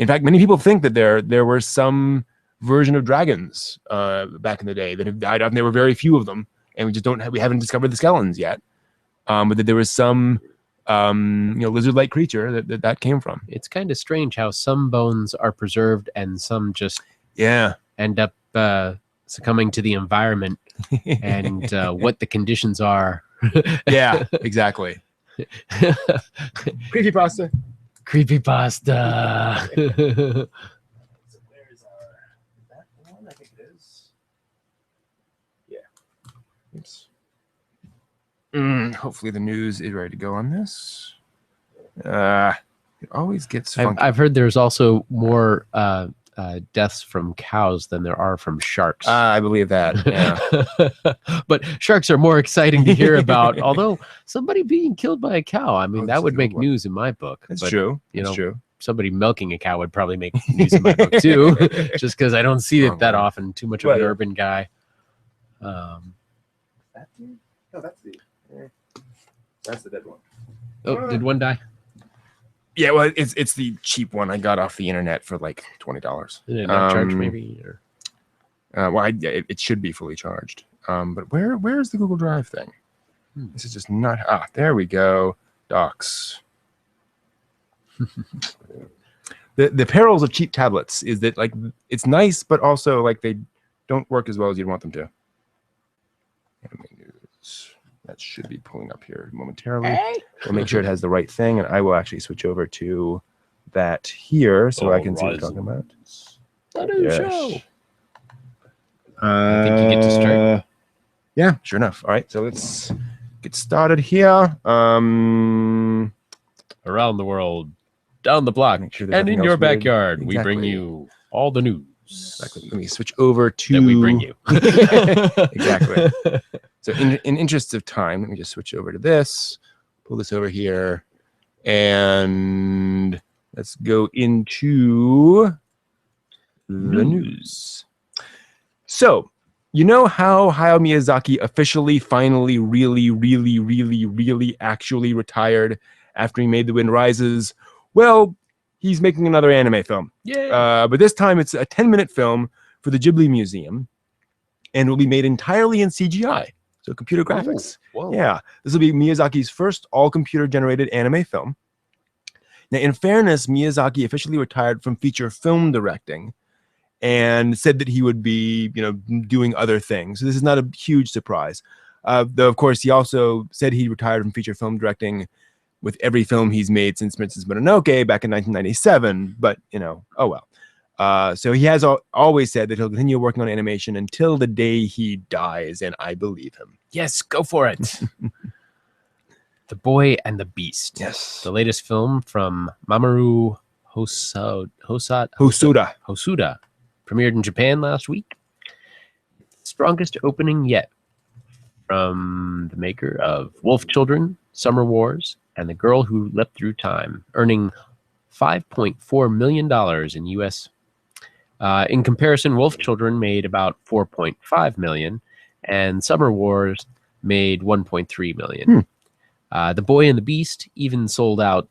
fact, many people think that there were some version of dragons back in the day that have died off, and there were very few of them, and we haven't discovered the skeletons yet. But that there was some lizard-like creature that came from. It's kind of strange how some bones are preserved and some just end up succumbing to the environment and what the conditions are. Yeah, exactly. Creepypasta. Creepypasta. So there's that one, I think it is. Yeah. Oops. Hopefully the news is ready to go on this. It always gets funky. I've heard there's also more deaths from cows than there are from sharks. I believe that. Yeah. But sharks are more exciting to hear about. Although somebody being killed by a cow, I mean, that would make news in my book. That's true. That's true. Somebody milking a cow would probably make news in my book too, just because I don't see it that often. Too much of an urban guy. That dude? No, that's the dead one. Oh, did one die? Yeah, well, it's the cheap one I got off the internet for like $20. Did it not charge maybe? Or? It should be fully charged. But where's the Google Drive thing? This is just not. There we go. Docs. The perils of cheap tablets is that like it's nice, but also like they don't work as well as you'd want them to. That should be pulling up here momentarily. We'll make sure it has the right thing, and I will actually switch over to that here so I can see what you're talking about. The new show. I think you get to start. Yeah, sure enough. All right, so let's get started here. Around the world, down the block, and in your backyard, we bring you all the news. Exactly. Let me switch over to that we bring you. Exactly. So in interests of time, let me just switch over to this, pull this over here, and let's go into the news. So, you know how Hayao Miyazaki officially, finally, really actually retired after he made The Wind Rises? Well, he's making another anime film. Yeah. But this time it's a 10-minute film for the Ghibli Museum, and will be made entirely in CGI. So computer graphics. Whoa. Yeah. This will be Miyazaki's first all-computer generated anime film. Now, in fairness, Miyazaki officially retired from feature film directing and said that he would be, doing other things. So this is not a huge surprise. Though, of course, he also said he retired from feature film directing with every film he's made since Princess Mononoke back in 1997. But, oh well. So he has always said that he'll continue working on animation until the day he dies, and I believe him. Yes, go for it. The Boy and the Beast. Yes. The latest film from Mamoru Hosoda premiered in Japan last week. Strongest opening yet from the maker of Wolf Children, Summer Wars, and The Girl Who Leapt Through Time, earning $5.4 million in U.S. In comparison, Wolf Children made about $4.5 million, and Summer Wars made $1.3 million. The Boy and the Beast even sold out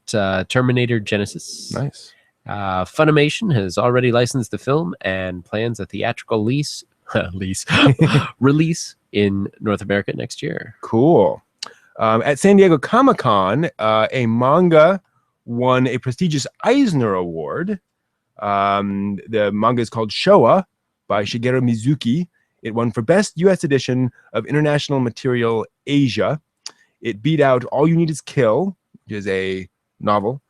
Terminator Genesis. Nice. Funimation has already licensed the film and plans a theatrical release in North America next year. Cool. At San Diego Comic-Con, a manga won a prestigious Eisner Award. The manga is called Showa by Shigeru Mizuki. It won for Best U.S. Edition of International Material Asia. It beat out All You Need Is Kill, which is a novel,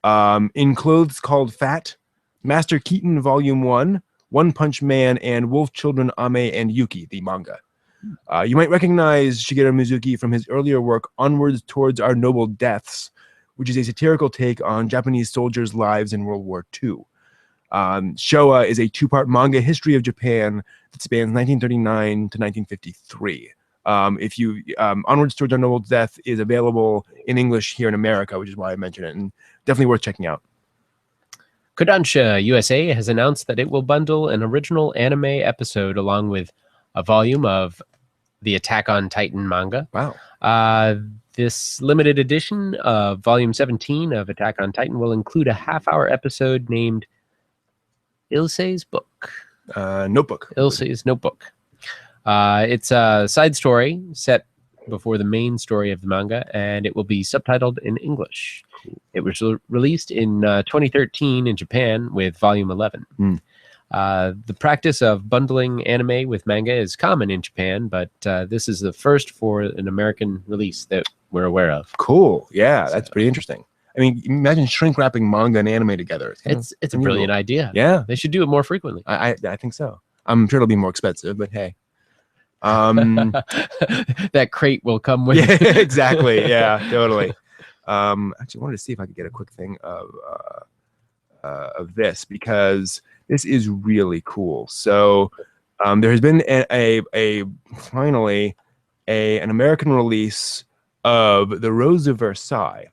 In Clothes Called Fat, Master Keaton Volume 1, One Punch Man, and Wolf Children Ame and Yuki, the manga. You might recognize Shigeru Mizuki from his earlier work Onwards Towards Our Noble Deaths, which is a satirical take on Japanese soldiers' lives in World War II. Showa is a two-part manga history of Japan that spans 1939 to 1953. Onwards Towards Our Noble Death is available in English here in America, which is why I mentioned it, and definitely worth checking out. Kodansha USA has announced that it will bundle an original anime episode along with a volume of the Attack on Titan manga. Wow. This limited edition of Volume 17 of Attack on Titan will include a half-hour episode named Ilse's Book. Notebook. Ilse's Notebook. It's a side story set before the main story of the manga, and it will be subtitled in English. It was released in 2013 in Japan with Volume 11. The practice of bundling anime with manga is common in Japan, but this is the first for an American release that we're aware of. Cool. Yeah, that's pretty interesting. I mean, imagine shrink wrapping manga and anime together. It's a brilliant idea. Yeah. They should do it more frequently. I think so. I'm sure it'll be more expensive, but hey. That crate will come with. Yeah, exactly. Yeah, totally. Actually, I wanted to see if I could get a quick thing of this, because this is really cool. So there has been finally an American release of The Rose of Versailles.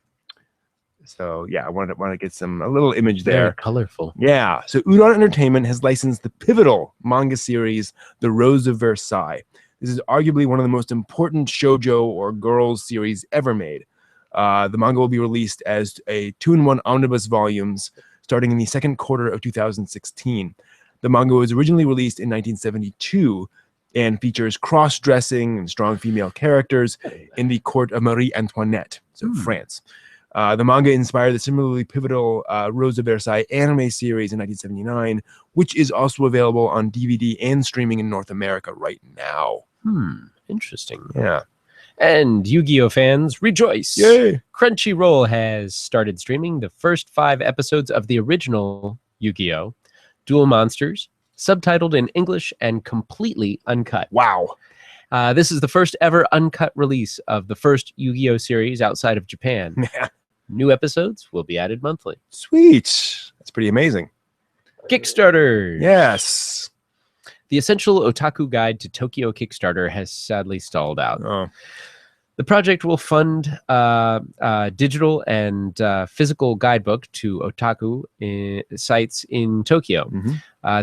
So yeah, I wanted to get a little image there. Very colorful. Yeah. So Udon Entertainment has licensed the pivotal manga series The Rose of Versailles. This is arguably one of the most important shoujo or girls series ever made. The manga will be released as a 2-in-1 omnibus volumes starting in the second quarter of 2016. The manga was originally released in 1972 and features cross-dressing and strong female characters in the court of Marie Antoinette, so France. The manga inspired the similarly pivotal Rose of Versailles anime series in 1979, which is also available on DVD and streaming in North America right now. Interesting. Yeah. And Yu-Gi-Oh fans, rejoice! Yay! Crunchyroll has started streaming the first 5 episodes of the original Yu-Gi-Oh! Duel Monsters, subtitled in English and completely uncut. Wow. This is the first ever uncut release of the first Yu-Gi-Oh! Series outside of Japan. New episodes will be added monthly. Sweet. That's pretty amazing. Kickstarter. Yes. The Essential Otaku Guide to Tokyo Kickstarter has sadly stalled out. Oh. The project will fund digital and physical guidebook to otaku sites in Tokyo.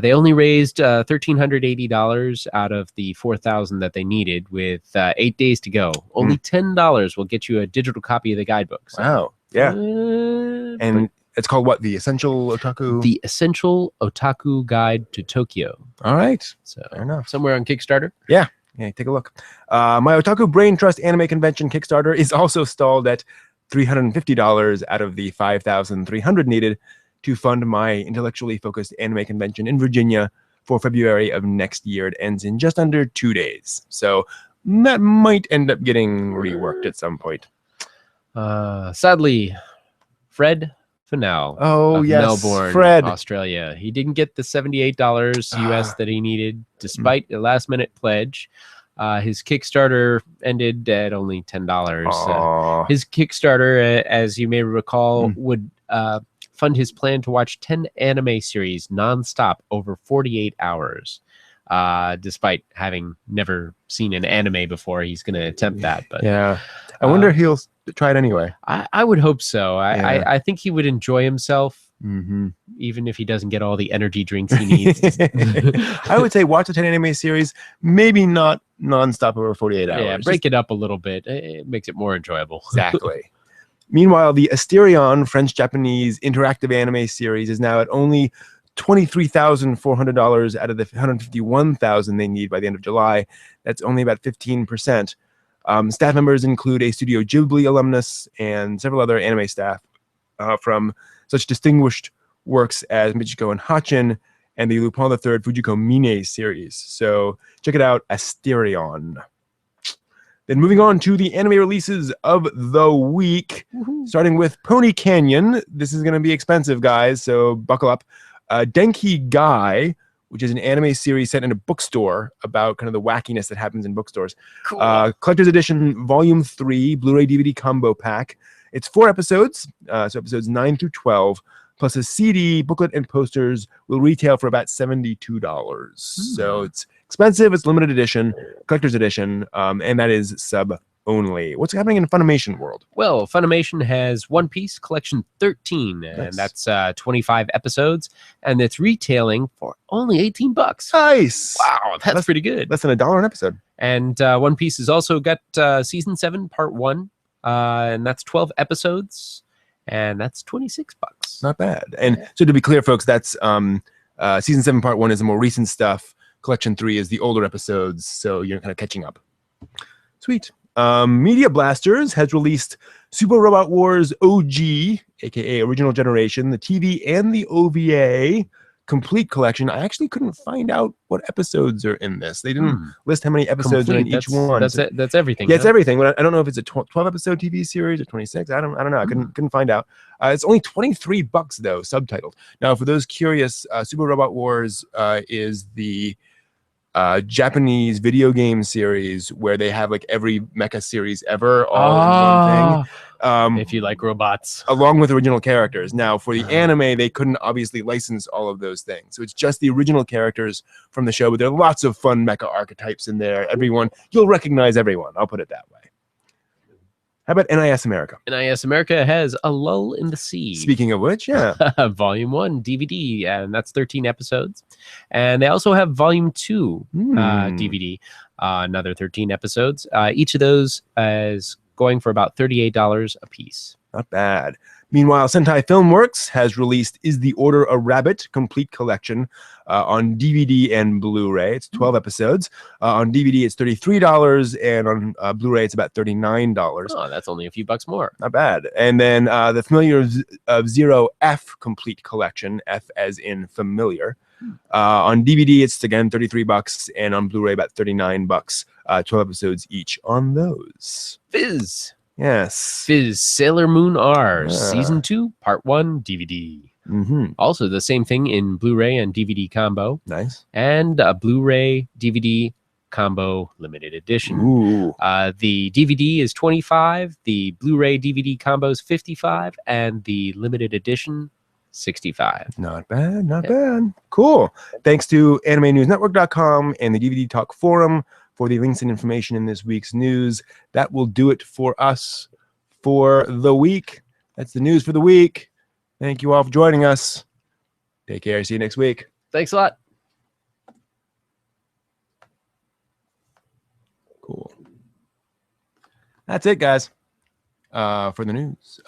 They only raised $1,380 out of the $4,000 that they needed, with 8 days to go. Only $10 will get you a digital copy of the guidebook. So, Wow. Yeah. And it's called what? The Essential Otaku? The Essential Otaku Guide to Tokyo. All right. So Fair enough. somewhere on Kickstarter. Yeah, take a look. My Otaku Brain Trust Anime Convention Kickstarter is also stalled at $350 out of the $5,300 needed to fund my intellectually focused anime convention in Virginia for February of next year. It ends in just under 2 days. So that might end up getting reworked at some point. Sadly, Fred Fennell. Oh, of yes, Melbourne, Fred. Australia. He didn't get the $78 US that he needed, despite a last-minute pledge. His Kickstarter ended at only $10. Aw. His Kickstarter, as you may recall, would fund his plan to watch 10 anime series nonstop over 48 hours. Despite having never seen an anime before, he's going to attempt that. But Yeah. I wonder if he'll try it anyway. I would hope so. Yeah. I think he would enjoy himself, even if he doesn't get all the energy drinks he needs. I would say watch the 10 anime series, maybe not nonstop over 48 hours. Yeah, break it up a little bit. It makes it more enjoyable. Exactly. Meanwhile, the Asterion French-Japanese interactive anime series is now at only $23,400 out of the $151,000 they need by the end of July. That's only about 15%. Staff members include a Studio Ghibli alumnus and several other anime staff from such distinguished works as Michiko and Hachin and the Lupin III Fujiko Mine series. So check it out, Asterion. Then moving on to the anime releases of the week, starting with Pony Canyon. This is going to be expensive, guys, so buckle up. Denki Guy, which is an anime series set in a bookstore about kind of the wackiness that happens in bookstores. Cool. Collector's Edition Volume 3, Blu-ray DVD combo pack. It's 4 episodes, so episodes 9 through 12, plus a CD, booklet, and posters will retail for about $72. So it's expensive. It's limited edition, collector's edition, and that is sub only. What's happening in Funimation world? Well, Funimation has One Piece Collection 13, and that's 25 episodes, and it's retailing for only $18. Nice. Wow, that's pretty good. Less than $1 an episode. And One Piece has also got Season 7, Part 1, and that's 12 episodes, and that's $26. Not bad. And so to be clear, folks, that's Season 7, Part 1 is the more recent stuff. Collection 3 is the older episodes, so you're kind of catching up. Sweet. Media Blasters has released Super Robot Wars OG, aka Original Generation, the TV and the OVA complete collection. I actually couldn't find out what episodes are in this. They didn't list how many episodes are in each one. That's everything. Yeah, it's everything. I don't know if it's a 12 episode TV series or 26. I don't know. I couldn't find out. It's only $23 though, subtitled. Now, for those curious, Super Robot Wars is the Japanese video game series where they have like every mecha series ever all in one thing. If you like robots. Along with original characters. Now, for the anime, they couldn't obviously license all of those things. So it's just the original characters from the show, but there are lots of fun mecha archetypes in there. Everyone, you'll recognize everyone. I'll put it that way. How about NIS America? NIS America has A Lull in the Sea. Speaking of which, yeah. Volume 1 DVD, and that's 13 episodes. And they also have Volume 2 DVD, another 13 episodes. Each of those is going for about $38 a piece. Not bad. Meanwhile, Sentai Filmworks has released Is the Order a Rabbit? Complete collection on DVD and Blu-ray. It's 12 episodes. On DVD, it's $33, and on Blu-ray, it's about $39. Oh, that's only a few bucks more. Not bad. And then the Familiar of Zero F Complete Collection, F as in familiar. On DVD, it's again $33, and on Blu-ray, about $39. 12 episodes each on those. Viz. Yes. Viz Sailor Moon R, Season 2, Part 1, DVD. Also the same thing in Blu-ray and DVD combo. Nice. And a Blu-ray DVD combo limited edition. Ooh. The DVD is $25, the Blu-ray DVD combo is $55, and the limited edition $65. Not bad, not bad. Cool. Thanks to AnimeNewsNetwork.com and the DVD Talk Forum for the links and information in this week's news. That will do it for us for the week. That's the news for the week. Thank you all for joining us. Take care. See you next week. Thanks a lot. Cool. That's it, guys, for the news.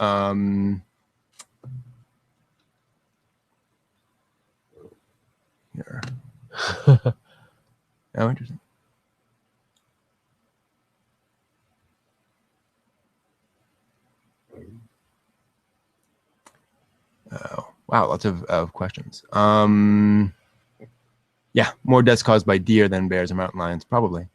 Here. Oh, interesting. Oh, wow, lots of questions. Yeah, more deaths caused by deer than bears and mountain lions, probably.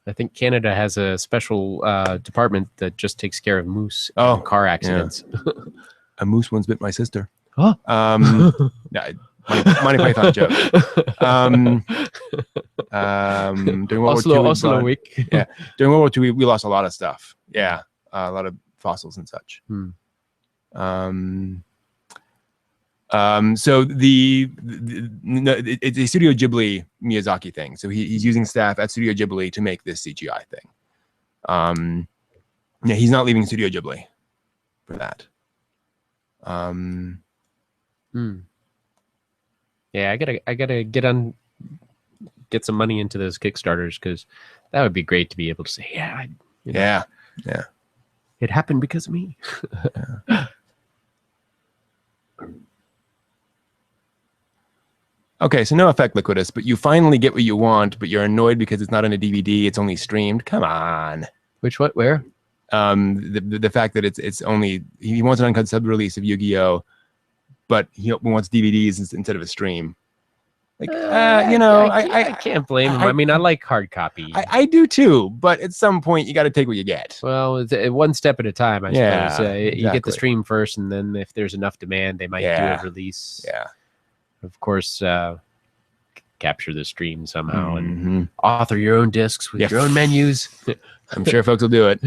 I think Canada has a special department that just takes care of moose Oh, and car accidents. A moose once bit my sister. Huh? Yeah, Monty Python joke. During World War II, Oslo week. yeah, during World War II, we lost a lot of stuff. Yeah, a lot of fossils and such. Hmm. So it's a Studio Ghibli Miyazaki thing. So he's using staff at Studio Ghibli to make this CGI thing. Yeah, he's not leaving Studio Ghibli for that. Yeah, I gotta get some money into those Kickstarters because that would be great to be able to say, yeah, Yeah. it happened because of me. Okay, so no effect, Liquidus, but you finally get what you want, but you're annoyed because it's not on a DVD, it's only streamed. Come on. Where? The fact that it's only, he wants an uncut sub release of Yu-Gi-Oh, but he wants DVDs instead of a stream. Like, I can't blame him. I mean, I like hard copy. I do too, but at some point you got to take what you get. Well, it's one step at a time, I suppose. You get the exactly. stream first, and then if there's enough demand, they might do a release. Yeah. Of course, capture the stream somehow and Mhm. author your own discs with your own menus. I'm sure folks will do it.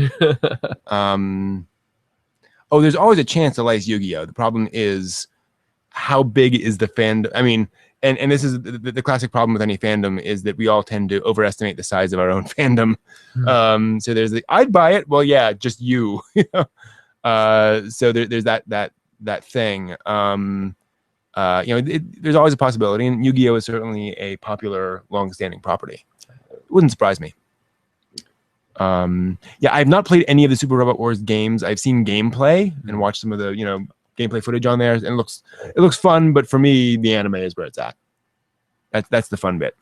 Oh, there's always a chance to license Yu-Gi-Oh. The problem is how big is the fandom? I mean, and this is the classic problem with any fandom is that we all tend to overestimate the size of our own fandom. So there's I'd buy it. Well, yeah, just you. So there's that thing. There's always a possibility, and Yu-Gi-Oh is certainly a popular, long-standing property. It wouldn't surprise me. Yeah, I've not played any of the Super Robot Wars games. I've seen gameplay and watched some of the gameplay footage on there, and it looks fun. But for me, the anime is where it's at. That's the fun bit.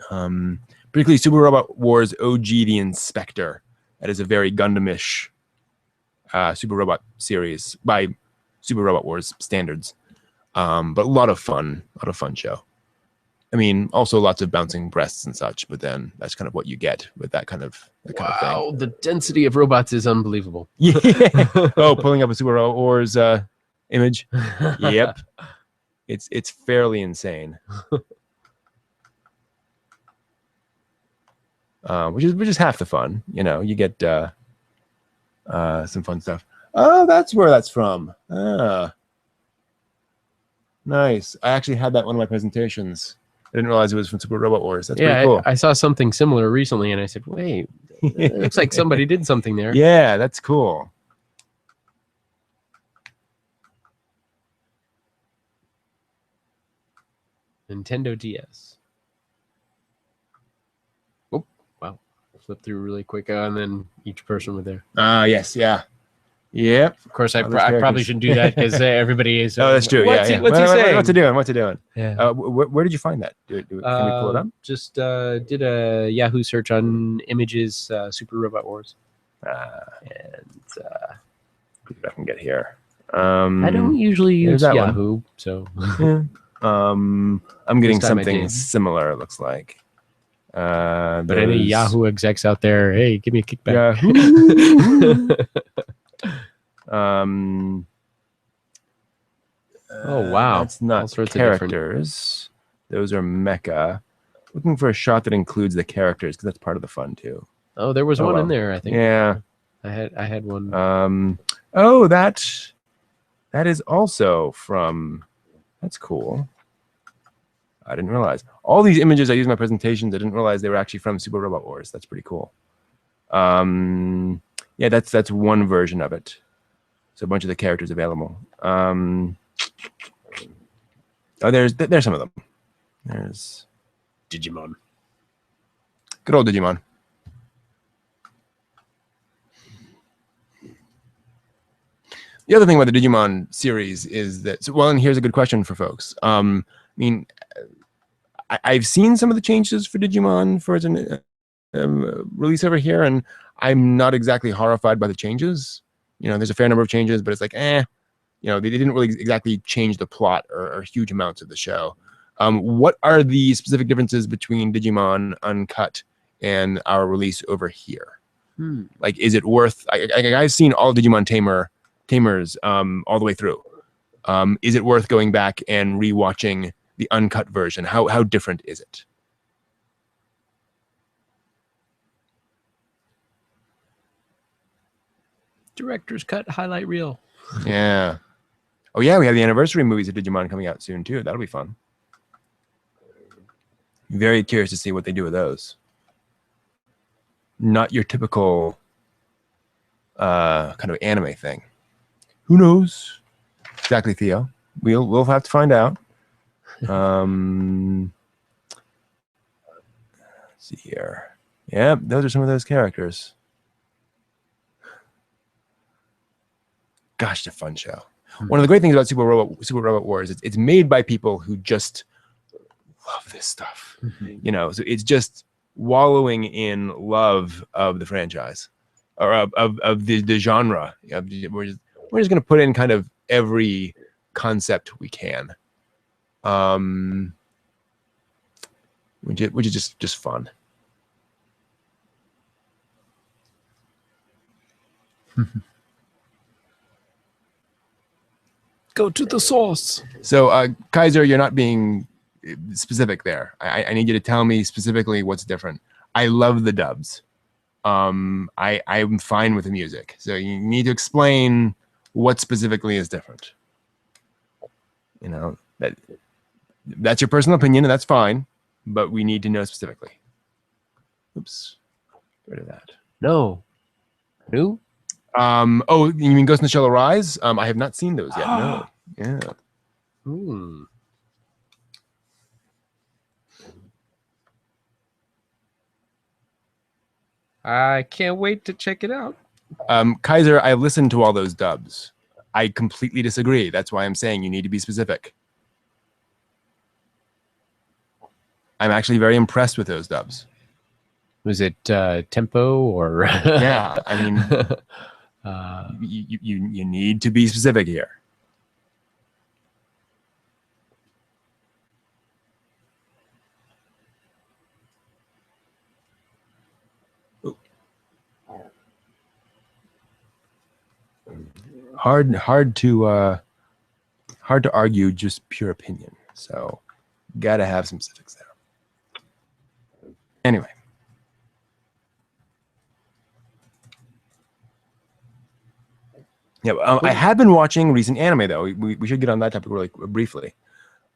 Particularly Super Robot Wars OG the Inspector. That is a very Gundam-ish Super Robot series by Super Robot Wars standards, but a lot of fun show. I mean, also lots of bouncing breasts and such, but then that's kind of what you get with that kind of thing. The density of robots is unbelievable. Yeah. Oh, pulling up a Super Robot Wars image. Yep. It's fairly insane. Which is half the fun. You get some fun stuff. Oh, that's where that's from. Nice. I actually had that in one of my presentations. I didn't realize it was from Super Robot Wars. That's pretty cool. I saw something similar recently, and I said, wait, it looks like somebody did something there. Yeah, that's cool. Nintendo DS. Oh, wow. Flip through really quick, and then each person with there. Yes, yeah. Yep. Of course, I probably shouldn't do that because everybody is. Oh, that's true. What's he saying? What's it doing? What's it doing? Yeah. Where did you find that? Can we pull it up? Just did a Yahoo search on images, Super Robot Wars. And I can get here. I don't usually use Yahoo, so. I'm getting something similar. It looks like. But any Yahoo execs out there, hey, give me a kickback. Yahoo. Oh wow, that's not all sorts characters. Those are mecha. Looking for a shot that includes the characters because that's part of the fun too. Oh, there was one in there, I think. Yeah, I had one. Oh, that is also from. That's cool. I didn't realize all these images I use in my presentations. I didn't realize they were actually from Super Robot Wars. That's pretty cool. Yeah, that's one version of it. So a bunch of the characters available. Oh, there's some of them. There's Digimon. Good old Digimon. The other thing about the Digimon series is that, and here's a good question for folks. I mean, I've seen some of the changes for Digimon for its release over here, and I'm not exactly horrified by the changes. There's a fair number of changes, but it's like, they didn't really exactly change the plot or huge amounts of the show. What are the specific differences between Digimon Uncut and our release over here? Hmm. Like, is it worth? I've seen all Digimon Tamers all the way through. Is it worth going back and rewatching the uncut version? How different is it? Director's cut highlight reel. Yeah. Oh yeah, we have the anniversary movies of Digimon coming out soon too. That'll be fun. Very curious to see what they do with those. Not your typical kind of anime thing. Who knows? Exactly, Theo. We'll have to find out. Let's see here. Yeah, those are some of those characters. Gosh, it's a fun show. One of the great things about Super Robot Wars is it's made by people who just love this stuff. You know, so it's just wallowing in love of the franchise or of the genre. We're just going to put in kind of every concept we can, which is just fun. Go to the source. So, Kaiser, you're not being specific there. I need you to tell me specifically what's different. I love the dubs. I'm fine with the music. So you need to explain what specifically is different. You know, that's your personal opinion, and that's fine. But we need to know specifically. Oops, get rid of that. No. Who? Oh, you mean Ghost in the Shell Arise? I have not seen those yet. No. Yeah. Hmm. I can't wait to check it out. Kaiser, I listened to all those dubs. I completely disagree. That's why I'm saying you need to be specific. I'm actually very impressed with those dubs. Was it tempo or? Yeah, I mean, you need to be specific here. Hard to argue just pure opinion. So gotta have some specifics there. Anyway. Yeah, I have been watching recent anime though. We should get on that topic really briefly.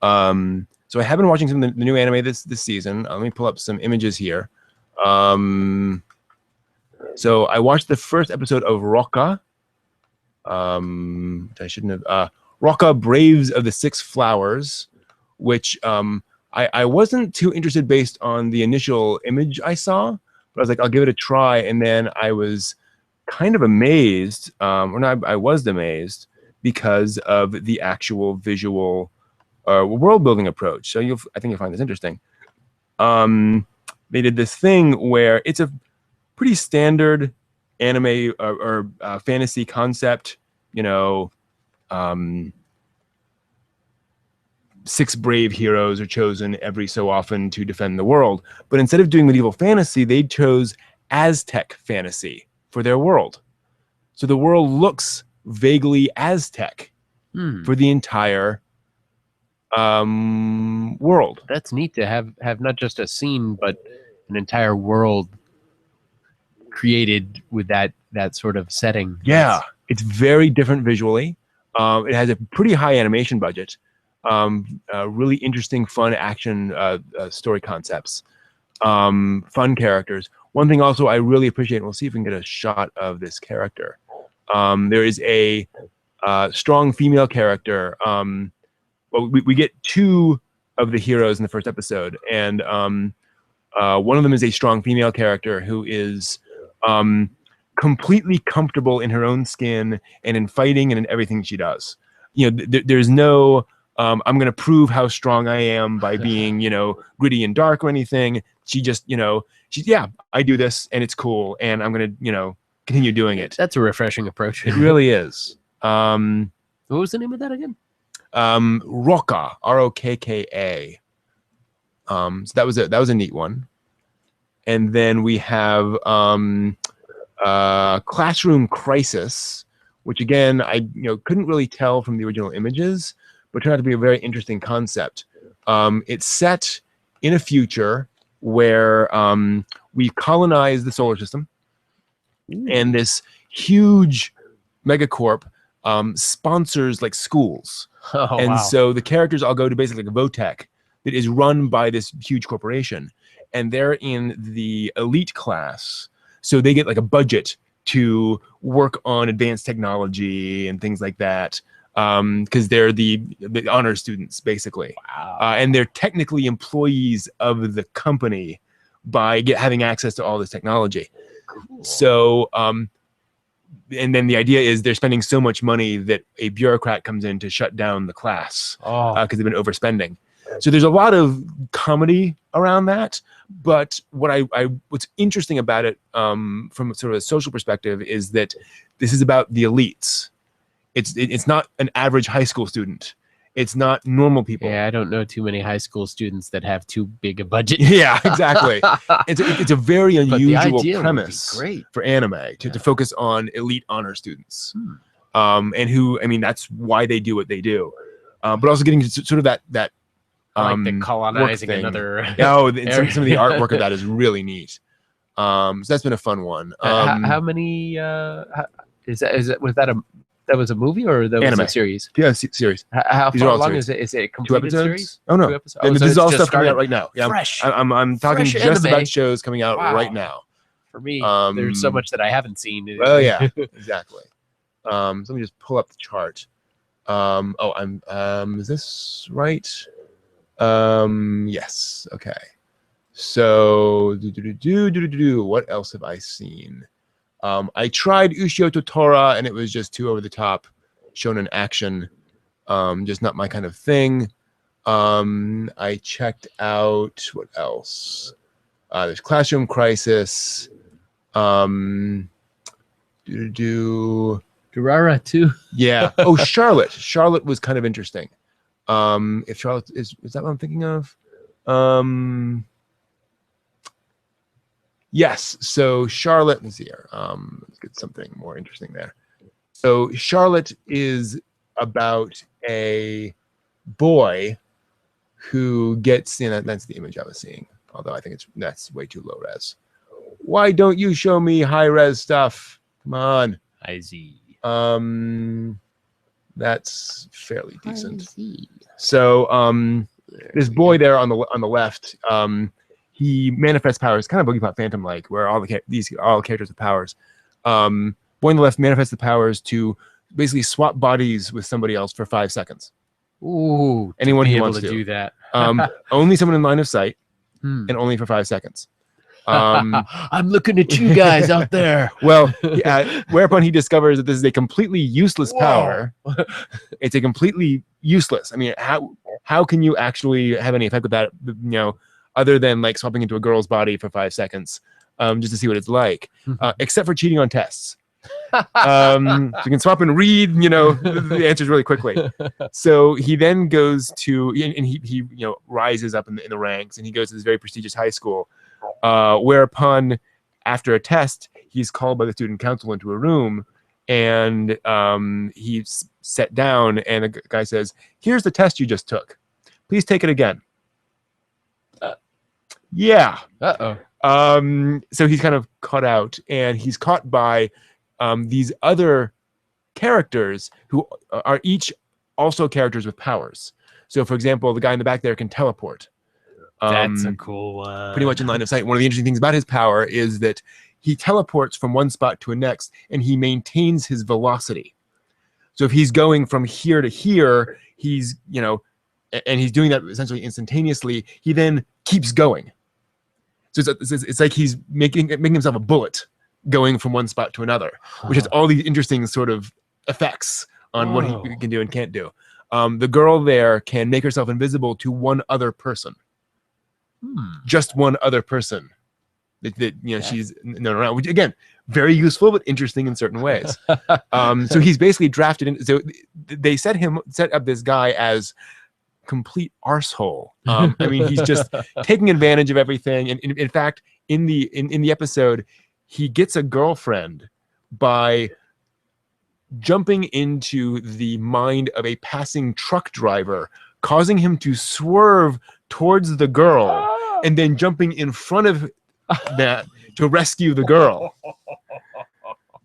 So I have been watching some of the new anime this season. Let me pull up some images here. So I watched the first episode of Rocka. Which I shouldn't have. Rocka Braves of the Six Flowers, which I wasn't too interested based on the initial image I saw, but I was like, I'll give it a try, and then I was kind of amazed, or not, I was amazed because of the actual visual world building approach. So I think you'll find this interesting. They did this thing where it's a pretty standard anime or fantasy concept, you know, 6 brave heroes are chosen every so often to defend the world. But instead of doing medieval fantasy, they chose Aztec fantasy for their world. So the world looks vaguely Aztec for the entire world. That's neat to have not just a scene, but an entire world created with that sort of setting. Yeah, it's very different visually. It has a pretty high animation budget. Really interesting, fun action story concepts. Fun characters. One thing also I really appreciate, and we'll see if we can get a shot of this character. There is a strong female character. Well, we get 2 of the heroes in the first episode, and one of them is a strong female character who is completely comfortable in her own skin and in fighting and in everything she does. You know, there's no I'm going to prove how strong I am by being, you know, gritty and dark or anything. She just, you know, yeah, I do this and it's cool, and I'm going to, you know, continue doing it. That's a refreshing approach. It really is. What was the name of that again? Rokka, Rokka. So that was a neat one. and then we have Classroom Crisis, which again I couldn't really tell from the original images, but turned out to be a very interesting concept. It's set in a future where we've colonized the solar system, and this huge megacorp sponsors like schools. Oh, And wow. so the characters all go to basically like a Votech that is run by this huge corporation, and they're in the elite class, so they get like a budget to work on advanced technology and things like that, because they're the honor students basically. Wow. And they're technically employees of the company by having access to all this technology. Cool. So and then the idea is they're spending so much money that a bureaucrat comes in to shut down the class Oh, because they've been overspending. So there's a lot of comedy around that. But what's interesting about it from sort of a social perspective is that this is about the elites. It's not an average high school student. It's not normal people. yeah, I don't know too many high school students that have too big a budget. Yeah, exactly. It's a very But the unusual idea would be premise great. for anime to focus on elite honor students, and who, I mean, that's why they do what they do. But also getting to sort of that I like the work colonizing thing. another. Oh, and some of the artwork of that is really neat. So that's been a fun one. How many? Was that a movie or that was Anime. a series? Yeah, series. How These are far all long series. is it? Is it a 2 completed episodes? series? Oh no, 2 episodes? And Oh, so this is it's all just stuff coming out started? right now. Yeah, Fresh. I'm talking Fresh just anime. about shows coming out Wow. right now. For me, Um, there's so much that I haven't seen. Oh yeah, exactly. So let me just pull up the chart. Is this right? Yes. Okay. So what else have I seen? I tried Ushio Totora and it was just too over the top, shonen action. Just not my kind of thing. I checked out what else? There's Classroom Crisis. Durara too. Yeah. Oh, Charlotte. Charlotte was kind of interesting. If Charlotte is that what I'm thinking of? Yes. So Charlotte, let's see here. Let's get something more interesting there. So Charlotte is about a boy who gets that's the image I was seeing. Although I think that's way too low res. Why don't you show me high res stuff? Come on. I see. That's fairly decent. So this boy there on the left, he manifests powers, kind of Boogiepop Phantom like, where all characters have powers. Boy on the left manifests the powers to basically swap bodies with somebody else for 5 seconds. Ooh, Anyone to be who able wants to do that. Only someone in line of sight, Hmm. and only for 5 seconds. I'm looking at you guys out there. Well, whereupon he discovers that this is a completely useless power. It's a completely useless. I mean, how can you actually have any effect with that? Other than like swapping into a girl's body for 5 seconds, just to see what it's like, except for cheating on tests. So you can swap and read, the answers really quickly. So he then goes to, and he rises up in the ranks, and he goes to this very prestigious high school. Whereupon, after a test, he's called by the student council into a room, and he's set down, and the guy says, "Here's the test you just took. Please take it again." Yeah. Uh-oh. So he's kind of caught out, and he's caught by these other characters who are each also characters with powers. So, for example, the guy in the back there can teleport. That's a cool one. Pretty much in line of sight. One of the interesting things about his power is that he teleports from one spot to a next, and he maintains his velocity. So if he's going from here to here, he's, and he's doing that essentially instantaneously, he then keeps going. So it's like he's making himself a bullet going from one spot to another, which has all these interesting sort of effects on what he can do and can't do. The girl there can make herself invisible to one other person. Just one other person that she's known around, which again, very useful but interesting in certain ways. So he's basically drafted in. So they set up this guy as complete arsehole. I mean, he's just taking advantage of everything, and in fact, in the episode, he gets a girlfriend by jumping into the mind of a passing truck driver, causing him to swerve towards the girl, and then jumping in front of that to rescue the girl.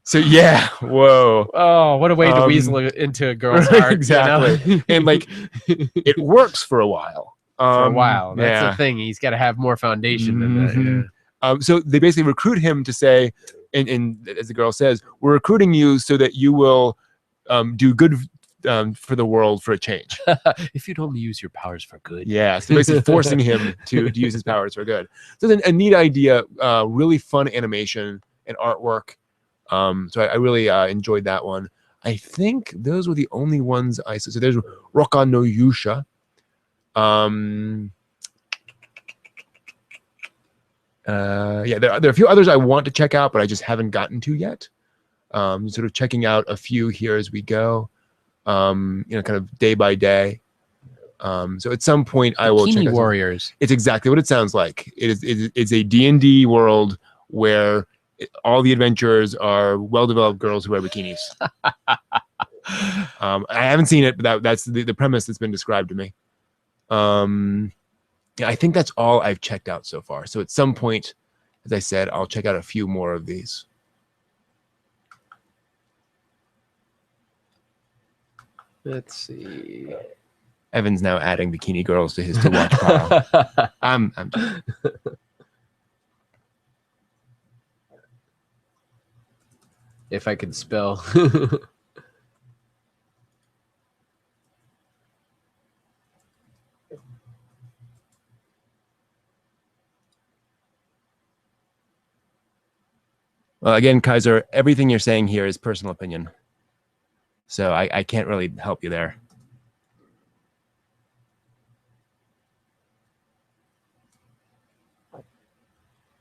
So yeah, whoa. Oh, what a way to Um, weasel into a girl's heart. exactly. You know? And like it works for a while. For a while. That's yeah. the thing. He's got to have more foundation than that. Mhm. Yeah. So they basically recruit him to say, and as the girl says, we're recruiting you so that you will do good for the world for a change. If you'd only use your powers for good. Yeah, so basically forcing him to use his powers for good. So then a neat idea, really fun animation and artwork. So I really enjoyed that one. I think those were the only ones I saw. So there's Rokan no Yusha. Yeah, there are a few others I want to check out, but I just haven't gotten to yet. Sort of checking out a few here as we go. Kind of day by day. So at some point I will check Bikini out Warriors. It's exactly what it sounds like. It's a D&D world where all the adventurers are well-developed girls who wear bikinis. I haven't seen it, but that's the premise that's been described to me. Yeah, I think that's all I've checked out so far. So at some point, as I said, I'll check out a few more of these. Let's see. Evan's now adding bikini girls to his to watch pile. I'm If I could spell. Well, again, Kaiser, everything you're saying here is personal opinion. So I can't really help you there.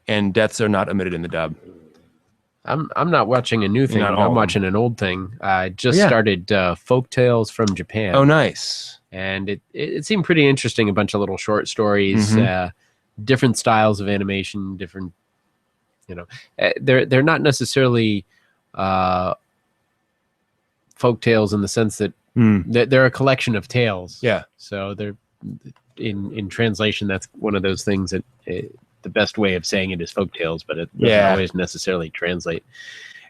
And deaths are not omitted in the dub. I'm not watching a new thing. Not all of I'm them. watching an old thing. I just Yeah. started Folk Tales from Japan. Oh, nice. And it seemed pretty interesting. A bunch of little short stories, Mhm. Different styles of animation, different, they're not necessarily folk tales in the sense that Hmm. they're a collection of tales. Yeah. So they're in translation. That's one of those things that the best way of saying it is folk tales, but it doesn't Yeah. always necessarily translate.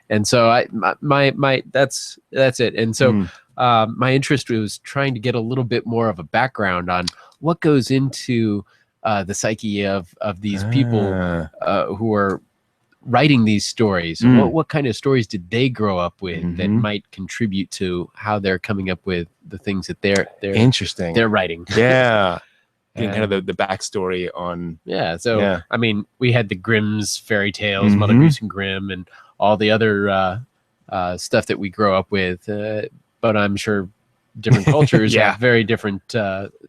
And so my that's it. And so Mm. my interest was trying to get a little bit more of a background on what goes into the psyche of these people Ah. who are writing these stories. Mm. What kind of stories did they grow up with that Mhm. might contribute to how they're coming up with the things that they're Interesting. writing? Yeah. Getting kind And- of the backstory on. Yeah, so Yeah. I mean, we had the Grimm's fairy tales, Mother Mhm. Goose and Grimm, and all the other stuff that we grow up with. But I'm sure different cultures Yeah. have very different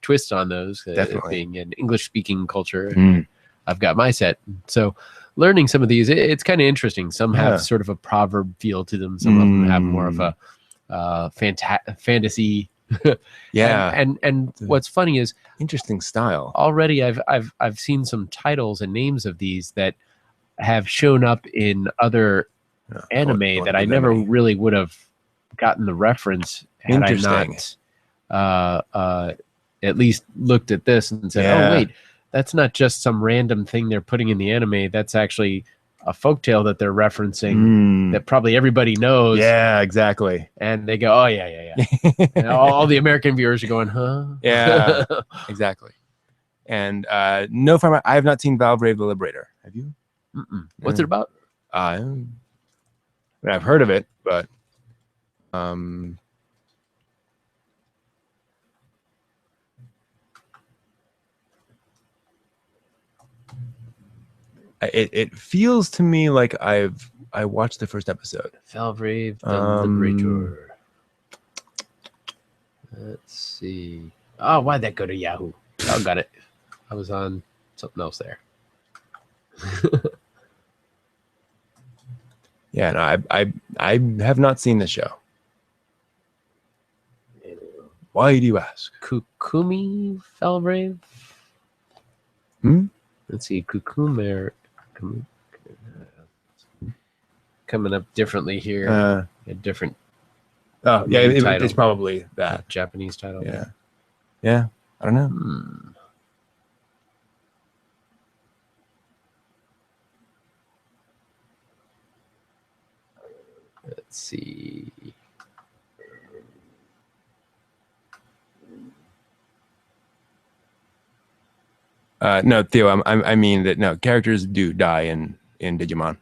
twists on those. Definitely. Being an English-speaking culture, Mm. I've got my set. So learning some of these, it's kind of interesting. Some Yeah. have sort of a proverb feel to them. Some of them have more of Mm. a fantasy. Yeah. And what's funny is Interesting style. already I've seen some titles and names of these that have shown up in other Yeah. anime Don't that I give never any. really would have gotten the reference had I Interesting. not at least looked at this and said, Yeah. oh wait, that's not just some random thing they're putting in the anime. That's actually a folktale that they're referencing Mm. that probably everybody knows. Yeah, exactly. And they go, oh yeah. And all the American viewers are going, huh? Yeah. Exactly. And no farmer. I have not seen Valbrave the Liberator. Have you? Mm-mm. What's it about? I mean, I've heard of it, but it feels to me like I watched the first episode. Valbrave the Liberator. Let's see. Oh, why'd that go to Yahoo? Oh, got it. I was on something else there. Yeah, no, I have not seen the show. Why do you ask? Kukumi Valbrave? Hmm? Let's see. Kukumer. Coming up differently here. A different Oh yeah, title. it's probably that. Japanese title. Yeah. I don't know. Let's see. No, Theo. I mean that no characters do die in Digimon.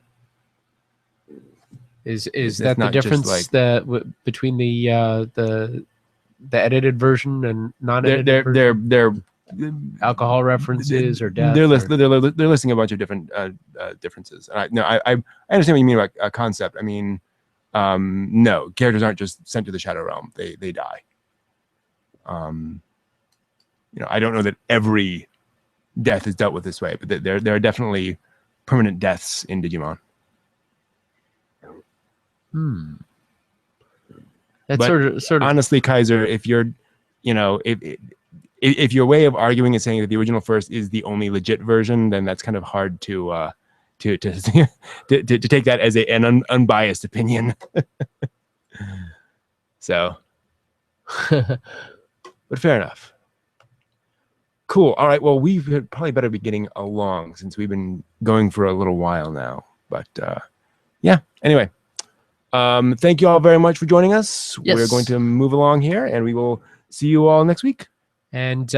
Is It's that the not just difference like- between the edited version and non-edited version? They're Alcohol references or death? They're listing a bunch of different differences. I understand what you mean about concept. I mean, no, characters aren't just sent to the Shadow Realm. They die. I don't know that every death is dealt with this way, but there are definitely permanent deaths in Digimon. That's But sort of honestly, Kaiser, if you're, if your way of arguing is saying that the original first is the only legit version, then that's kind of hard to take that as an unbiased opinion. So, but fair enough. Cool. All right. Well, we probably better be getting along since we've been going for a little while now. But yeah. Anyway, thank you all very much for joining us. Yes. We're going to move along here, and we will see you all next week. And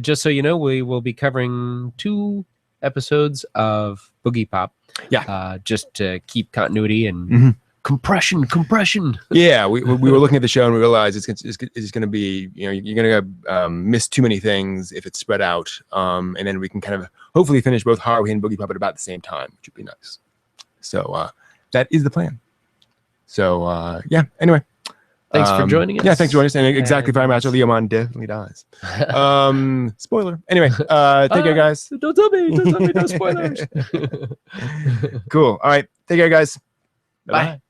just so you know, we will be covering 2 episodes of Boogiepop. Yeah. Just to keep continuity and compression. Yeah, we were looking at the show and we realized it's going to be, you're going to miss too many things if it's spread out. And then we can kind of hopefully finish both Haruhi and Boogiepop at about the same time, which would be nice. So that is the plan. So yeah, anyway. Thanks for joining us. Yeah, thanks for joining us. And exactly 5 matches, Leomon definitely dies. Spoiler. Anyway, take care, guys. Don't tell me. No spoilers. Cool. All right. Take care, guys. Bye.